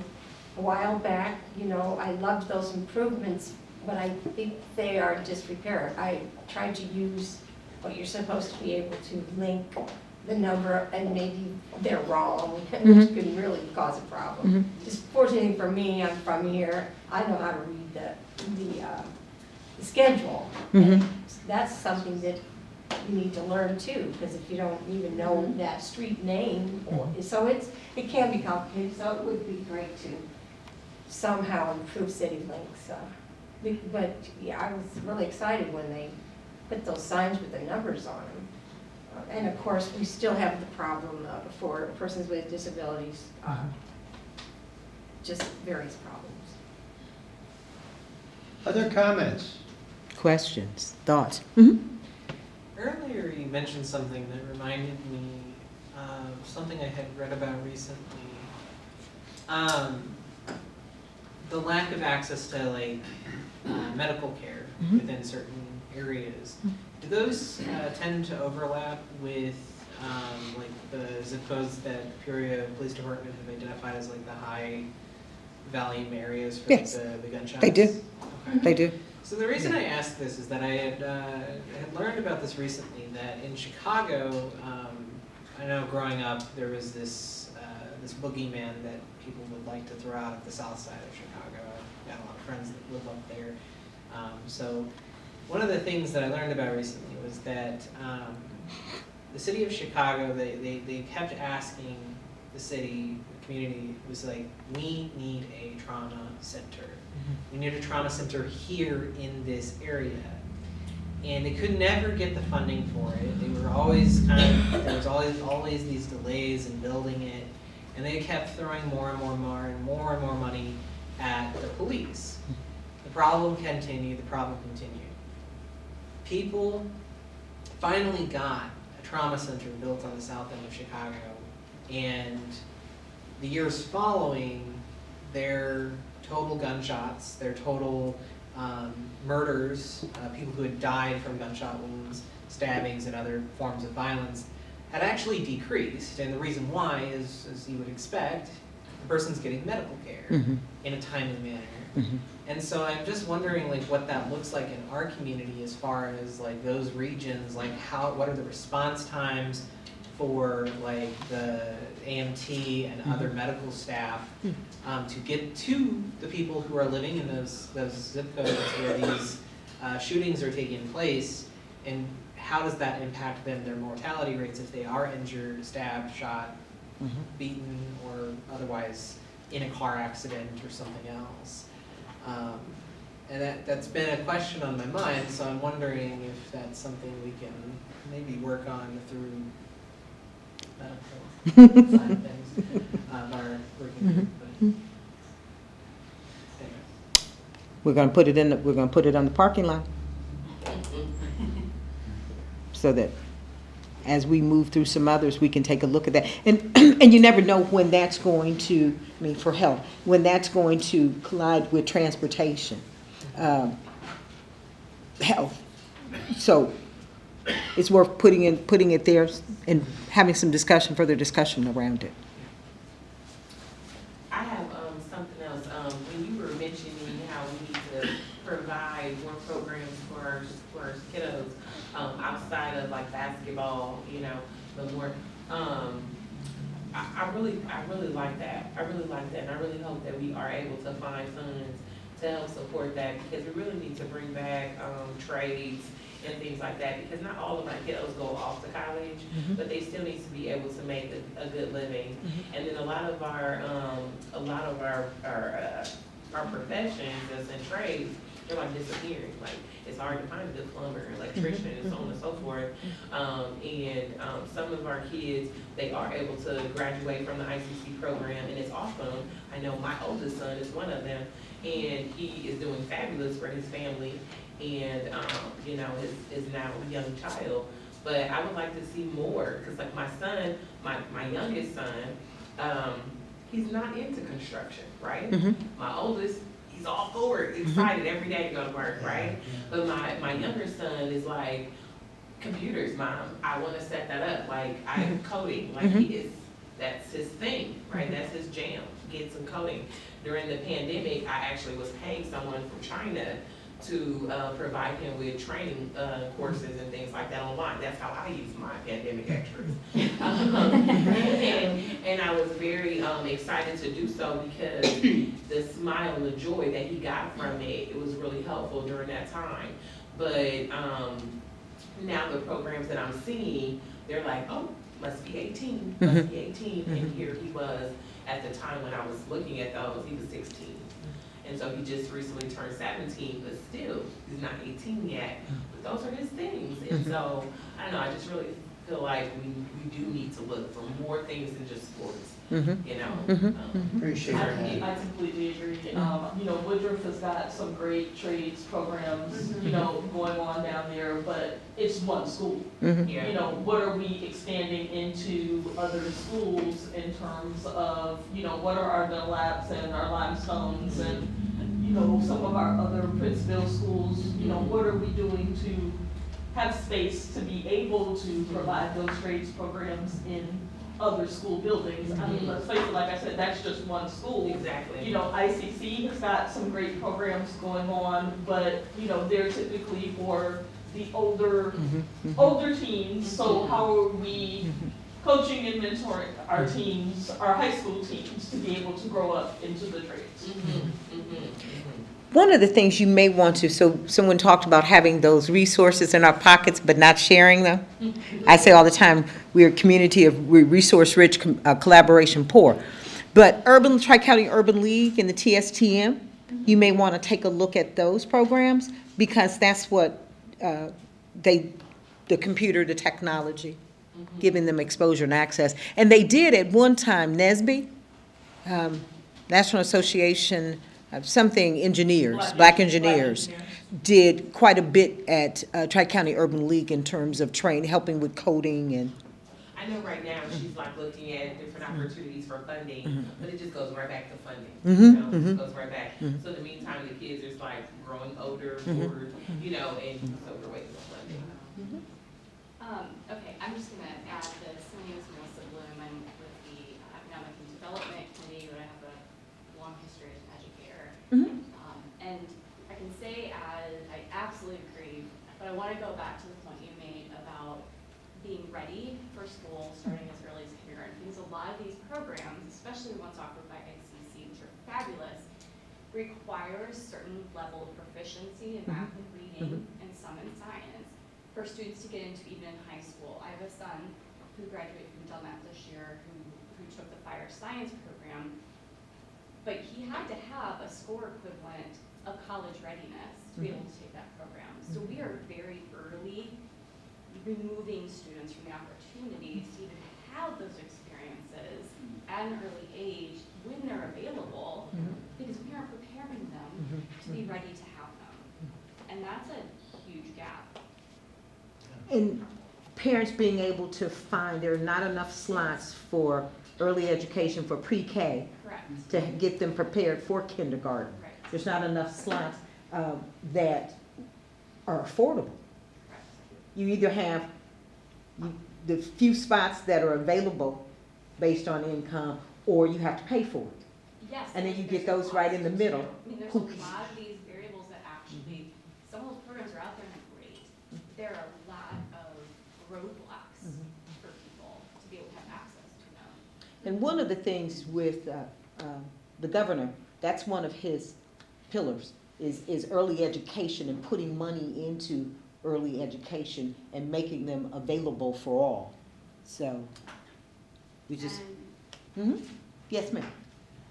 A while back, I loved those improvements, but I think they are in disrepair. I tried to use what you're supposed to be able to link the number, and maybe they're wrong, Mhm. which could really cause a problem. Just fortunately for me, I'm from here, I know how to read the schedule. Mhm. And that's something that you need to learn too, because if you don't even know that street name, so it can be complicated, so it would be great to somehow improve CityLink, so. But, yeah, I was really excited when they put those signs with the numbers on them. And of course, we still have the problem for persons with disabilities, just various problems. Other comments? Questions, thoughts? Earlier, you mentioned something that reminded me of something I had read about recently. The lack of access to like medical care within certain areas. Do those tend to overlap with like the zip codes that Peoria Police Department have identified as like the high volume areas for Yes. like, the gunshots? They do. Okay. They do. So the reason I asked this is that I had learned about this recently, that in Chicago, I know growing up there was this this boogeyman that people would like to throw out of the south side of Chicago. I've got a lot of friends that live up there. So one of the things that I learned about recently was that the city of Chicago, they kept asking the city, the community, was like, we need a trauma center. We need a trauma center here in this area. And they could never get the funding for it. They were always there was always these delays in building it. And they kept throwing more and more money at the police. The problem continued. People finally got a trauma center built on the south end of Chicago. And the years following, their total gunshots, their total murders, people who had died from gunshot wounds, stabbings, and other forms of violence, had actually decreased. And the reason why is, as you would expect, the person's getting medical care in a timely manner. And so I'm just wondering like what that looks like in our community as far as like those regions, like what are the response times for like the AMT and other medical staff to get to the people who are living in those zip codes where these shootings are taking place, and how does that impact then their mortality rates if they are injured, stabbed, shot, beaten, or otherwise in a car accident or something else. And that's been a question on my mind, so I'm wondering if that's something we can maybe work on through medical side of things of our working group. But anyway. We're gonna put it on the parking lot. So that as we move through some others, we can take a look at that. And you never know when that's going to, I mean, for health, when that's going to collide with transportation, health. So it's worth putting it there and having some further discussion around it. I have something else. When you were mentioning how we need to provide more programs for our kiddos outside of like basketball, but more. I really like that. I really like that, and I really hope that we are able to find funds to help support that, because we really need to bring back trades and things like that, because not all of our kiddos go off to college, but they still need to be able to make a good living. And then a lot of our professions that's in trades, they're like disappearing. Like it's hard to find a good plumber, electrician, and so on and so forth. And some of our kids, they are able to graduate from the ICC program, and it's awesome. I know my oldest son is one of them, and he is doing fabulous for his family. And is now a young child, but I would like to see more, because like my son, my youngest son, he's not into construction, right? My oldest, he's all for it, excited every day to go to work, right? But my younger son is like, computers, mom, I want to set that up, like I'm coding, like that's his thing, right? That's his jam, get some coding. During the pandemic, I actually was paying someone from China to provide him with training courses and things like that online. That's how I use my pandemic extras. And I was very excited to do so because the smile and the joy that he got from it was really helpful during that time. But now the programs that I'm seeing, they're like, oh, must be 18, must be 18. And here he was at the time when I was looking at those, he was 16. And so he just recently turned 17, but still, he's not 18 yet. But those are his things. And so, I don't know, I just really feel like we do need to look for more things than just sports. You know? Appreciate that. I completely agree. You know, Woodruff has got some great trades programs, you know, going on down there, but it's one school. Yeah. You know, what are we expanding into other schools in terms of, you know, what are our Dunlaps and our Limestones and, you know, some of our other Princeville schools, you know, what are we doing to have space to be able to provide those trades programs in other school buildings? I mean, let's face it, like I said, that's just one school. Exactly. You know, ICC has got some great programs going on, but, you know, they're typically for the older teens. So how are we coaching and mentoring our teams, our high school teams, to be able to grow up into the trades? One of the things you may want to, so someone talked about having those resources in our pockets but not sharing them. I say all the time, we're a community of resource-rich, collaboration poor. But Tri-County Urban League and the TSTM, you may want to take a look at those programs because that's what the computer, the technology, giving them exposure and access. And they did at one time, NSBE, National Association something engineers, black engineers, did quite a bit at Tri-County Urban League in terms of helping with coding and. I know right now she's like looking at different opportunities for funding, but it just goes right back to funding. You know, it just goes right back. So in the meantime, the kids are like growing older, bored, you know, and so we're waiting for funding. Okay, I'm just gonna add this. My name is Melissa Bloom. I'm with the Economic and Development Committee, but I have a long history as an educator. And I can say I absolutely agree, but I want to go back to the point you made about being ready for school starting as early as kindergarten, because a lot of these programs, especially the ones offered by ICC, which are fabulous, requires certain level of proficiency in math and reading and some in science for students to get into even in high school. I have a son who graduated from Dunlap this year who took the fire science program, but he had to have a score equivalent of college readiness to be able to take that program. So we are very early removing students from the opportunities to even have those experiences at an early age when they're available, because we aren't preparing them to be ready to have them. And that's a huge gap. And parents being able to find, there are not enough slots for early education for pre-K. Correct. To get them prepared for kindergarten. Right. There's not enough slots that are affordable. Correct. You either have the few spots that are available based on income, or you have to pay for it. Yes. And then you get there's those right in the cost, middle. too. I mean, there's a lot of these variables that actually, some of those programs are out there and they're great. There are a lot of roadblocks for people to be able to have access to them. And one of the things with the governor, that's one of his pillars, is early education and putting money into early education and making them available for all. So we just, yes, ma'am.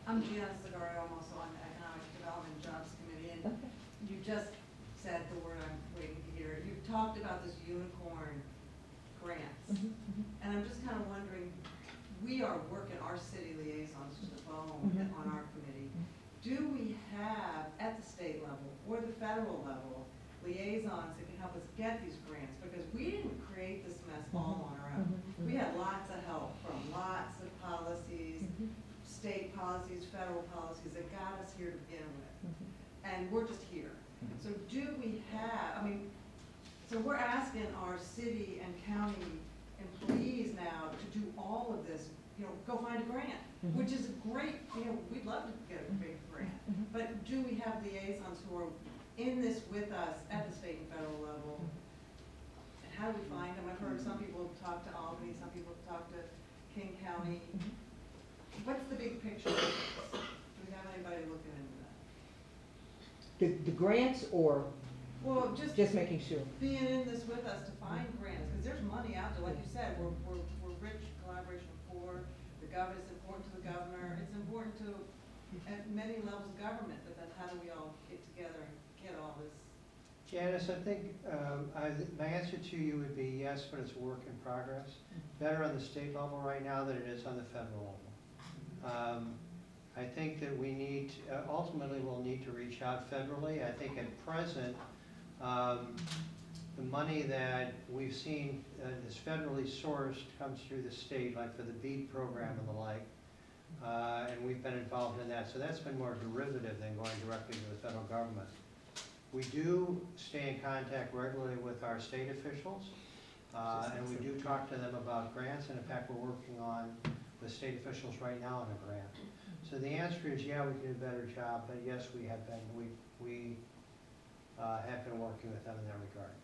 I'm Gina Segario, I'm also on the Economic Development Jobs Committee, and you just said the word I'm waiting to hear. You've talked about this unicorn grants, and I'm just kind of wondering, we are working our city liaisons to the bone on our committee. Do we have, at the state level or the federal level, liaisons that can help us get these grants? Because we didn't create this mess all on our own. We had lots of help from lots of policies, state policies, federal policies that got us here to begin with. And we're just here. So do we have, I mean, so we're asking our city and county employees now to do all of this, you know, go find a grant, which is great, you know, we'd love to get a big grant. But do we have liaisons who are in this with us at the state and federal level. And how do we find them? I've heard some people talk to Albany, some people talk to King County. What's the big picture of this? Do we have anybody looking into that? The grants or Well, just making sure? being in this with us to find grants, because there's money out there, like you said, we're rich, collaboration poor, the government, it's important to the governor, it's important to, at many levels of government, but then how do we all get together and get all this? Janice, I think my answer to you would be yes, but it's a work in progress. Better on the state level right now than it is on the federal level. I think that we need, ultimately we'll need to reach out federally. I think at present, the money that we've seen is federally sourced comes through the state, like for the BEAD program and the like. And we've been involved in that. So that's been more derivative than going directly to the federal government. We do stay in contact regularly with our state officials, and we do talk to them about grants. And in fact, we're working on with state officials right now on a grant. So the answer is, yeah, we can do a better job, but yes, we have been working with them in that regard.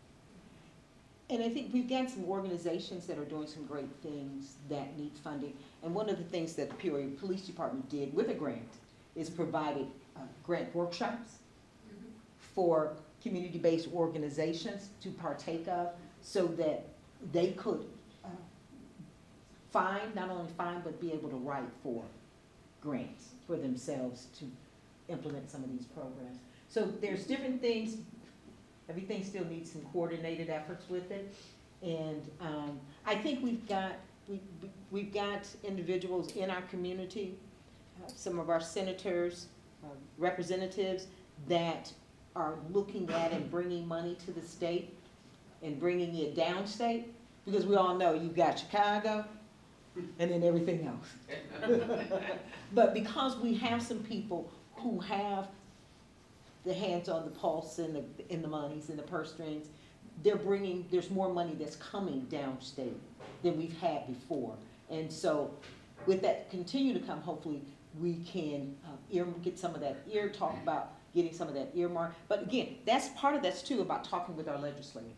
And I think we've got some organizations that are doing some great things that need funding. And one of the things that the Peoria Police Department did with a grant is provided grant workshops for community-based organizations to partake of so that they could not only find, but be able to write for grants for themselves to implement some of these programs. So there's different things. Everything still needs some coordinated efforts with it. And I think we've got individuals in our community, some of our senators, representatives that are looking at and bringing money to the state and bringing it downstate, because we all know you've got Chicago and then everything else. But because we have some people who have the hands on the pulse and the monies and the purse strings, there's more money that's coming downstate than we've had before. And so with that continue to come, hopefully we can get some of that talk about getting some of that earmark. But again, that's too about talking with our legislators,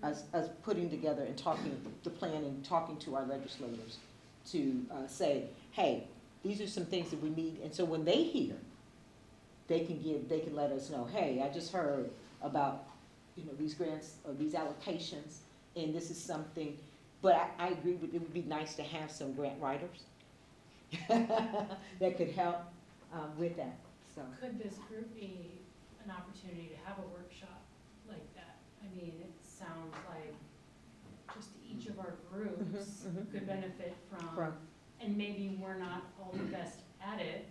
us putting together and talking the plan and talking to our legislators to say, hey, these are some things that we need. And so when they hear, they can let us know, hey, I just heard about, these grants or these allocations, and this is something, but I agree with, it would be nice to have some grant writers that could help with that, so. Could this group be an opportunity to have a workshop like that? I mean, it sounds like just each of our groups could benefit from, and maybe we're not all the best at it,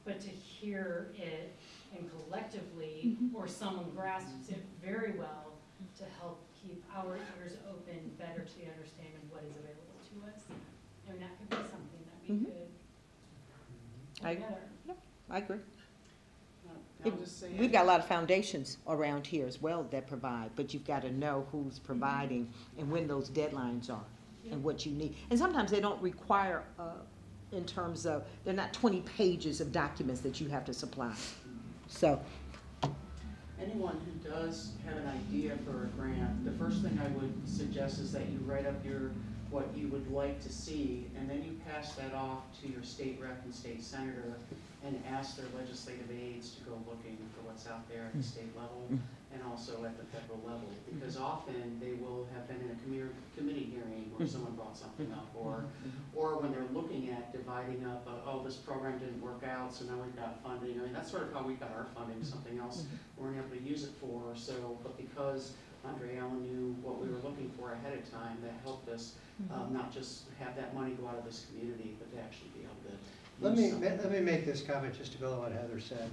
but to hear it and collectively, or someone grasps it very well, to help keep our ears open better to the understanding of what is available to us. And that could be something that we could put together. I agree. I'll just say, We've got a lot of foundations around here as well that provide, but you've got to know who's providing and when those deadlines are and what you need. And sometimes they don't require, in terms of, they're not 20 pages of documents that you have to supply. So. anyone who does have an idea for a grant, the first thing I would suggest is that you write up what you would like to see, and then you pass that off to your state rep and state senator and ask their legislative aides to go looking for what's out there at the state level and also at the federal level, because often they will have been in a committee hearing where someone brought something up, or when they're looking at dividing up, oh, this program didn't work out, so now we've got funding. I mean, that's sort of how we got our funding, something else we weren't able to use it for. So, but because Andre Allen knew what we were looking for ahead of time, that helped us not just have that money go out of this community, but to actually be able to. Let me make this comment just to build on what Heather said.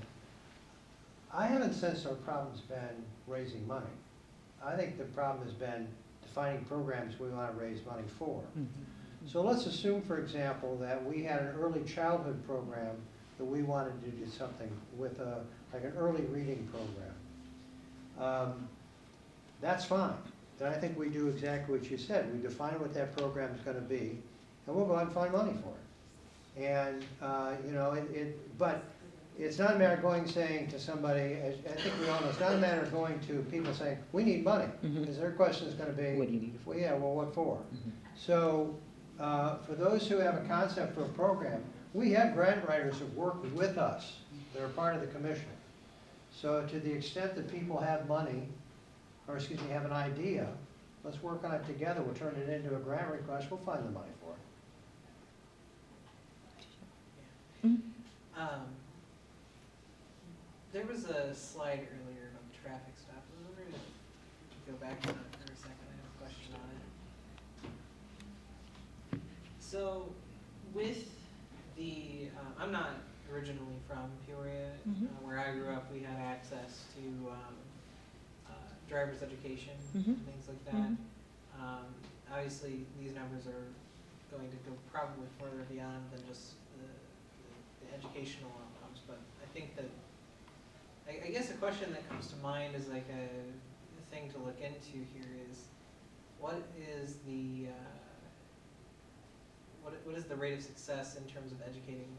I haven't sensed our problem's been raising money. I think the problem has been defining programs we want to raise money for. So let's assume, for example, that we had an early childhood program that we wanted to do something with, like an early reading program. That's fine. Then I think we do exactly what you said. We define what that program is going to be, and we'll go out and find money for it. And but it's not a matter of going saying to somebody, I think we all know, it's not a matter of going to people saying, we need money. Because their question is gonna be, What do you need it for? well, yeah, well, what for? So, for those who have a concept for a program, we have grant writers who work with us, that are part of the commission. So to the extent that people have money, or excuse me, have an idea, let's work on it together, we'll turn it into a grant request, we'll find the money for it. There was a slide earlier about traffic stops. I was wondering if you could go back to that for a second. I have a question on it. So with the, I'm not originally from Peoria. Where I grew up, we had access to driver's education and things like that. Obviously, these numbers are going to go probably further beyond than just the educational outcomes, but I think that I guess a question that comes to mind is like a thing to look into here is what is the what is the rate of success in terms of educating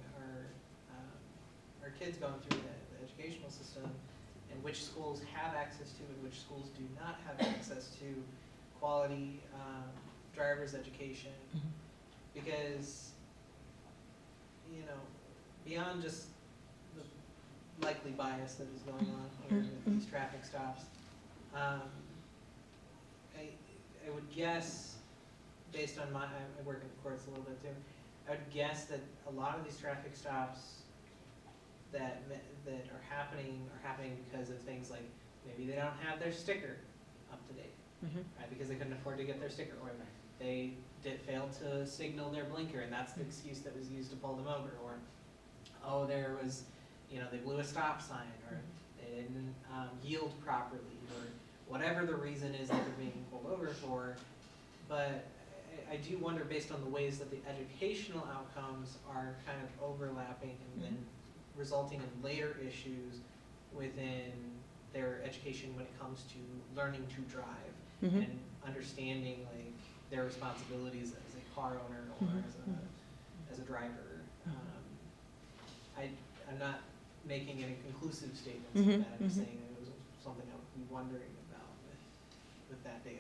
our kids going through the educational system, and which schools have access to and which schools do not have access to quality driver's education, because beyond just likely bias that is going on here with these traffic stops. I would guess, based on I work in the courts a little bit too, I would guess that a lot of these traffic stops that are happening because of things like maybe they don't have their sticker up to date, right? Because they couldn't afford to get their sticker, or they failed to signal their blinker, and that's the excuse that was used to pull them over, or there was they blew a stop sign, or they didn't yield properly, or whatever the reason is that they're being pulled over for. But I do wonder, based on the ways that the educational outcomes are kind of overlapping and then resulting in later issues within their education when it comes to learning to drive and understanding like their responsibilities as a car owner or as a driver. I'm not making any conclusive statements of that. I'm just saying it was something I would be wondering about with that data.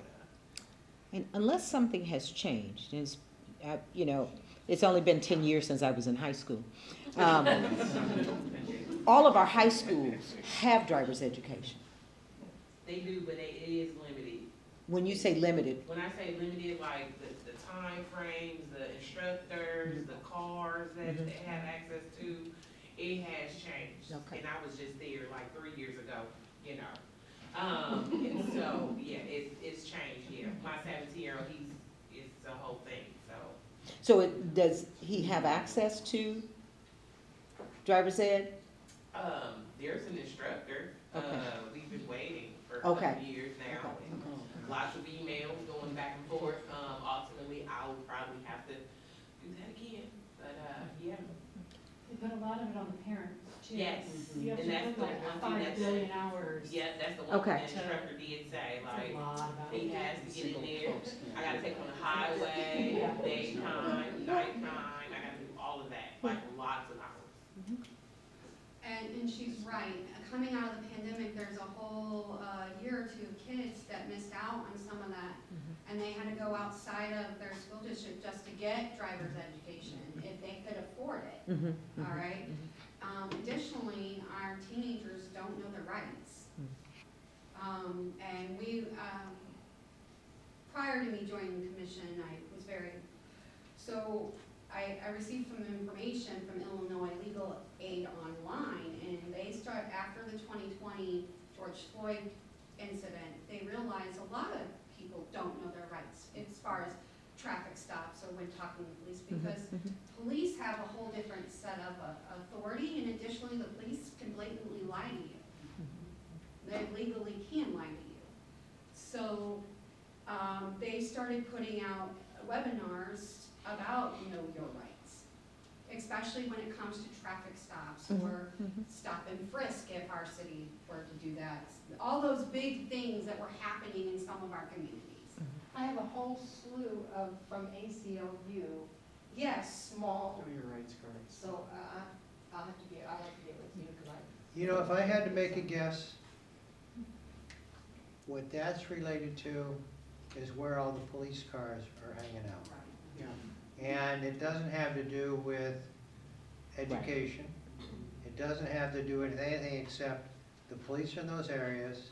And unless something has changed, and it's only been 10 years since I was in high school. All of our high schools have driver's education. They do, but it is limited. When you say limited, When I say limited, like the time frames, the instructors, the cars that they have access to, it has changed. Okay. And I was just there like 3 years ago, and so, yeah, it's changed, yeah. My 17-year-old, it's the whole thing, so. does he have access to driver's ed? There's an instructor. Okay. We've been waiting for a Okay. couple years now. And lots of emails going back and forth. Ultimately, I will probably have to do that again, but, yeah. They put a lot of it on the parents, too. Yes, You have and to that's put the like one thing 5 billion hours. Yeah, that's the one Okay. thing the instructor did say, It's like, a lot about he it. has to get in there. I gotta take on the highway, daytime, nighttime, I gotta do all of that, like lots of hours. And she's right. Coming out of the pandemic, there's a whole year or two of kids that missed out on some of that. And they had to go outside of their school district just to get driver's education, if they could afford it. All right? Additionally, our teenagers don't know their rights. And prior to me joining the commission, I was I received some information from Illinois Legal Aid Online, and they start after the 2020 George Floyd incident, they realized a lot of people don't know their rights as far as traffic stops or when talking to police, because police have a whole different set of authority, and additionally, the police can blatantly lie to you. They legally can lie to you. So they started putting out webinars about know your rights, especially when it comes to traffic stops or stop and frisk if our city were to do that. All those big things that were happening in some of our communities. I have a whole slew of, from ACLU. Yes. Small, Know your rights cards. so I'll have to get with you, You know, if I had to make a guess, what that's related to is where all the police cars are hanging out. Yeah. And it doesn't have to do with education. It doesn't have to do with anything except the police in those areas.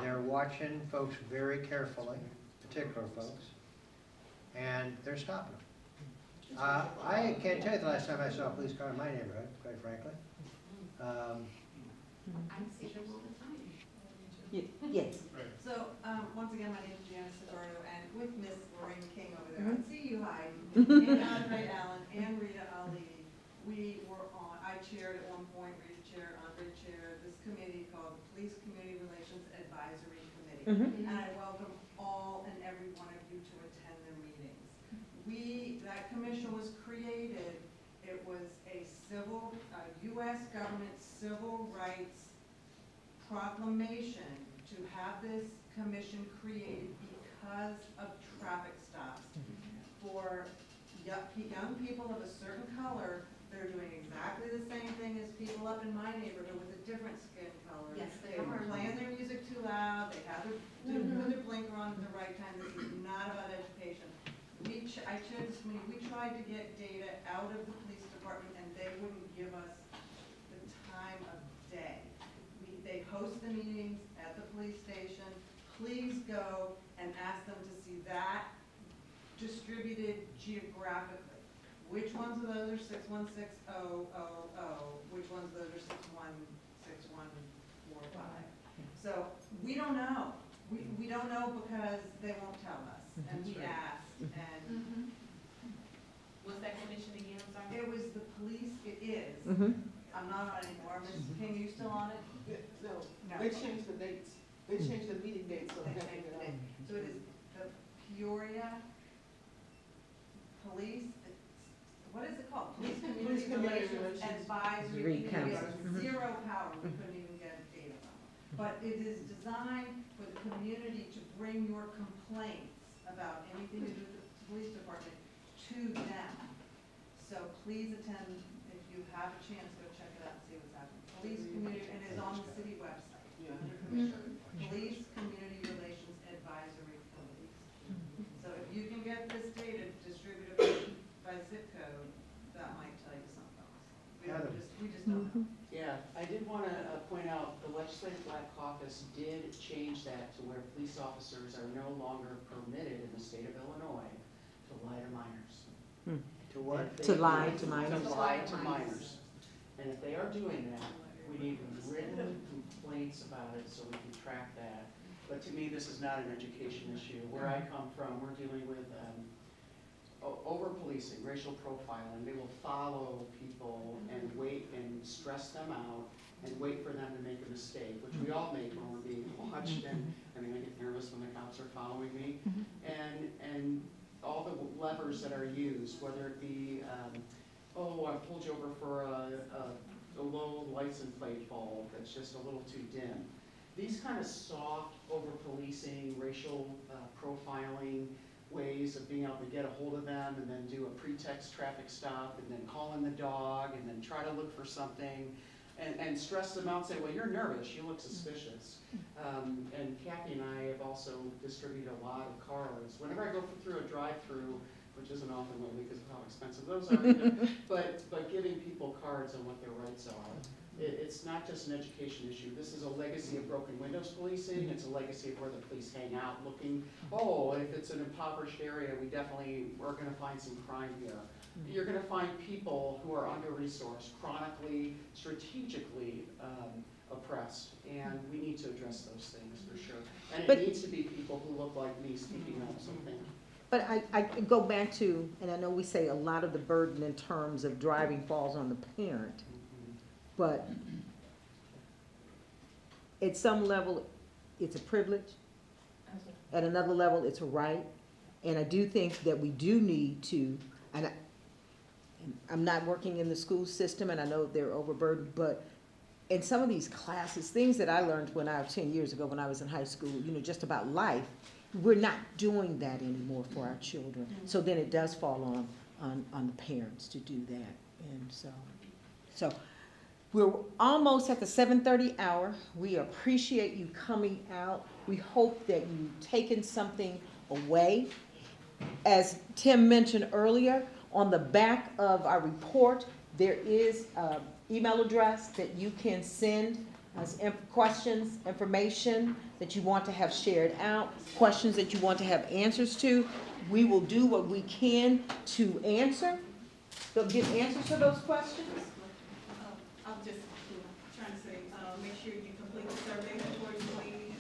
They're watching folks very carefully, particular folks, and they're stopping them. I can't tell you the last time I saw a police car in my neighborhood, quite frankly. I see them all the time. Yes. So, once again, my name is Janice Segurdo, and with Miss Lorraine King over there, I see you hiding, and Andre Allen, and Rita Ali. We were on, I chaired at one point, Rita chaired, Andre chaired, this committee called the Police Community Relations Advisory Committee. And I welcome all and every one of you to attend the meetings. That commission was created, it was a U.S. government civil rights proclamation to have this commission created because of traffic stops. For young people of a certain color, they're doing exactly the same thing as people up in my neighborhood with a different skin color. Yes, they They're are. playing their music too loud, they have their, put their blinker on at the right time. This is not about education. I chaired this meeting, we tried to get data out of the police department and they wouldn't give us the time of day. They host the meetings at the police station. Please go and ask them to see that distributed geographically. Which ones of those are 616000, which ones of those are 616145. So we don't know. We don't know because they won't tell us. And we asked, and What's that commission again, I'm sorry? it was the police, it is. I'm not on it anymore. Ms. King, you still on it? No, No. they changed the dates. They changed the meeting dates, so They they have to changed get the out. name. So it is the Peoria Police, what is it called? Police Community Relations Advisory Committee. It has zero power, we couldn't even get data from it. But it is designed for the community to bring your complaints about anything to do with the police department to them. So please attend, if you have a chance, go check it out and see what's happening. Police Community, and it's on the city website. Yeah. Under commission. Police Community Relations Advisory Committee. So if you can get this data distributed by zip code, that might tell you something else. We just don't know. Yeah, I did want to point out, the Legislative Black Caucus did change that to where police officers are no longer permitted in the state of Illinois to lie to minors. To what? If they To lie do- to minors? To lie to minors. And if they are doing that, we need written complaints about it so we can track that. But to me, this is not an education issue. Where I come from, we're dealing with over-policing, racial profiling. They will follow people and wait and stress them out and wait for them to make a mistake, which we all make when we're being watched. And I mean, I get nervous when the cops are following me. And all the levers that are used, whether it be, I pulled you over for a low license plate bulb that's just a little too dim. These kind of soft over-policing, racial profiling ways of being able to get a hold of them and then do a pretext traffic stop and then call in the dog and then try to look for something and stress them out and say, well, you're nervous, you look suspicious. And Kathy and I have also distributed a lot of cards. Whenever I go through a drive-through, which isn't often lately because of how expensive those are, but giving people cards on what their rights are. It's not just an education issue. This is a legacy of broken windows policing. It's a legacy of where the police hang out looking, if it's an impoverished area, we're gonna find some crime here. You're gonna find people who are under-resourced, chronically, strategically oppressed, and we need to address those things for sure. And it needs to be people who look like me speaking up, so thank you. But I go back to, and I know we say a lot of the burden in terms of driving falls on the parent, but at some level, it's a privilege. At another level, it's a right. And I do think that we do need to, and I'm not working in the school system, and I know they're overburdened, but in some of these classes, things that I learned when I was 10 years ago when I was in high school, just about life, we're not doing that anymore for our children. So then it does fall on the parents to do that. And so We're almost at the 7:30 hour. We appreciate you coming out. We hope that you've taken something away. As Tim mentioned earlier, on the back of our report, there is an email address that you can send us questions, information that you want to have shared out, questions that you want to have answers to. We will do what we can to answer. They'll give answers to those questions. I'm just trying to say, make sure you complete the survey before you leave.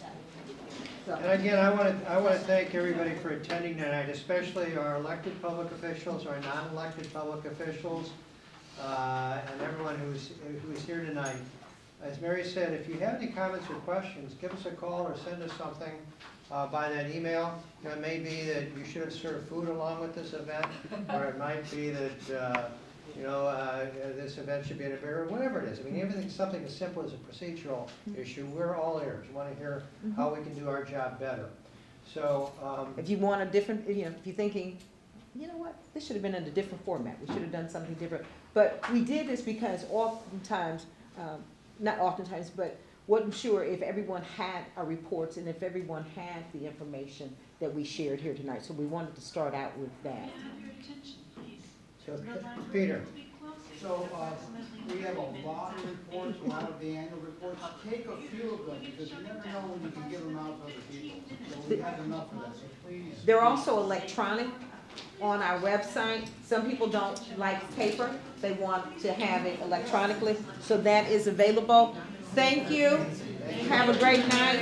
And again, I want to thank everybody for attending tonight, especially our elected public officials, our non-elected public officials, and everyone who's here tonight. As Mary said, if you have any comments or questions, give us a call or send us something by that email. It may be that you should have served food along with this event, or it might be that this event should be in a beer, or whatever it is. I mean, everything, something as simple as a procedural issue, we're all ears. We want to hear how we can do our job better. So, if you want a different, if you're thinking, you know what, this should have been in a different format. We should have done something different. But we did this because oftentimes, not oftentimes, but wasn't sure if everyone had our reports and if everyone had the information that we shared here tonight. So we wanted to start out with that. so Peter. So, we have a lot of reports, a lot of the annual reports. Take a few of them, because you never know when you can give them out to other people. So we have enough of that, so please. They're also electronic on our website. Some people don't like paper. They want to have it electronically. So that is available. Thank you. Have a great night.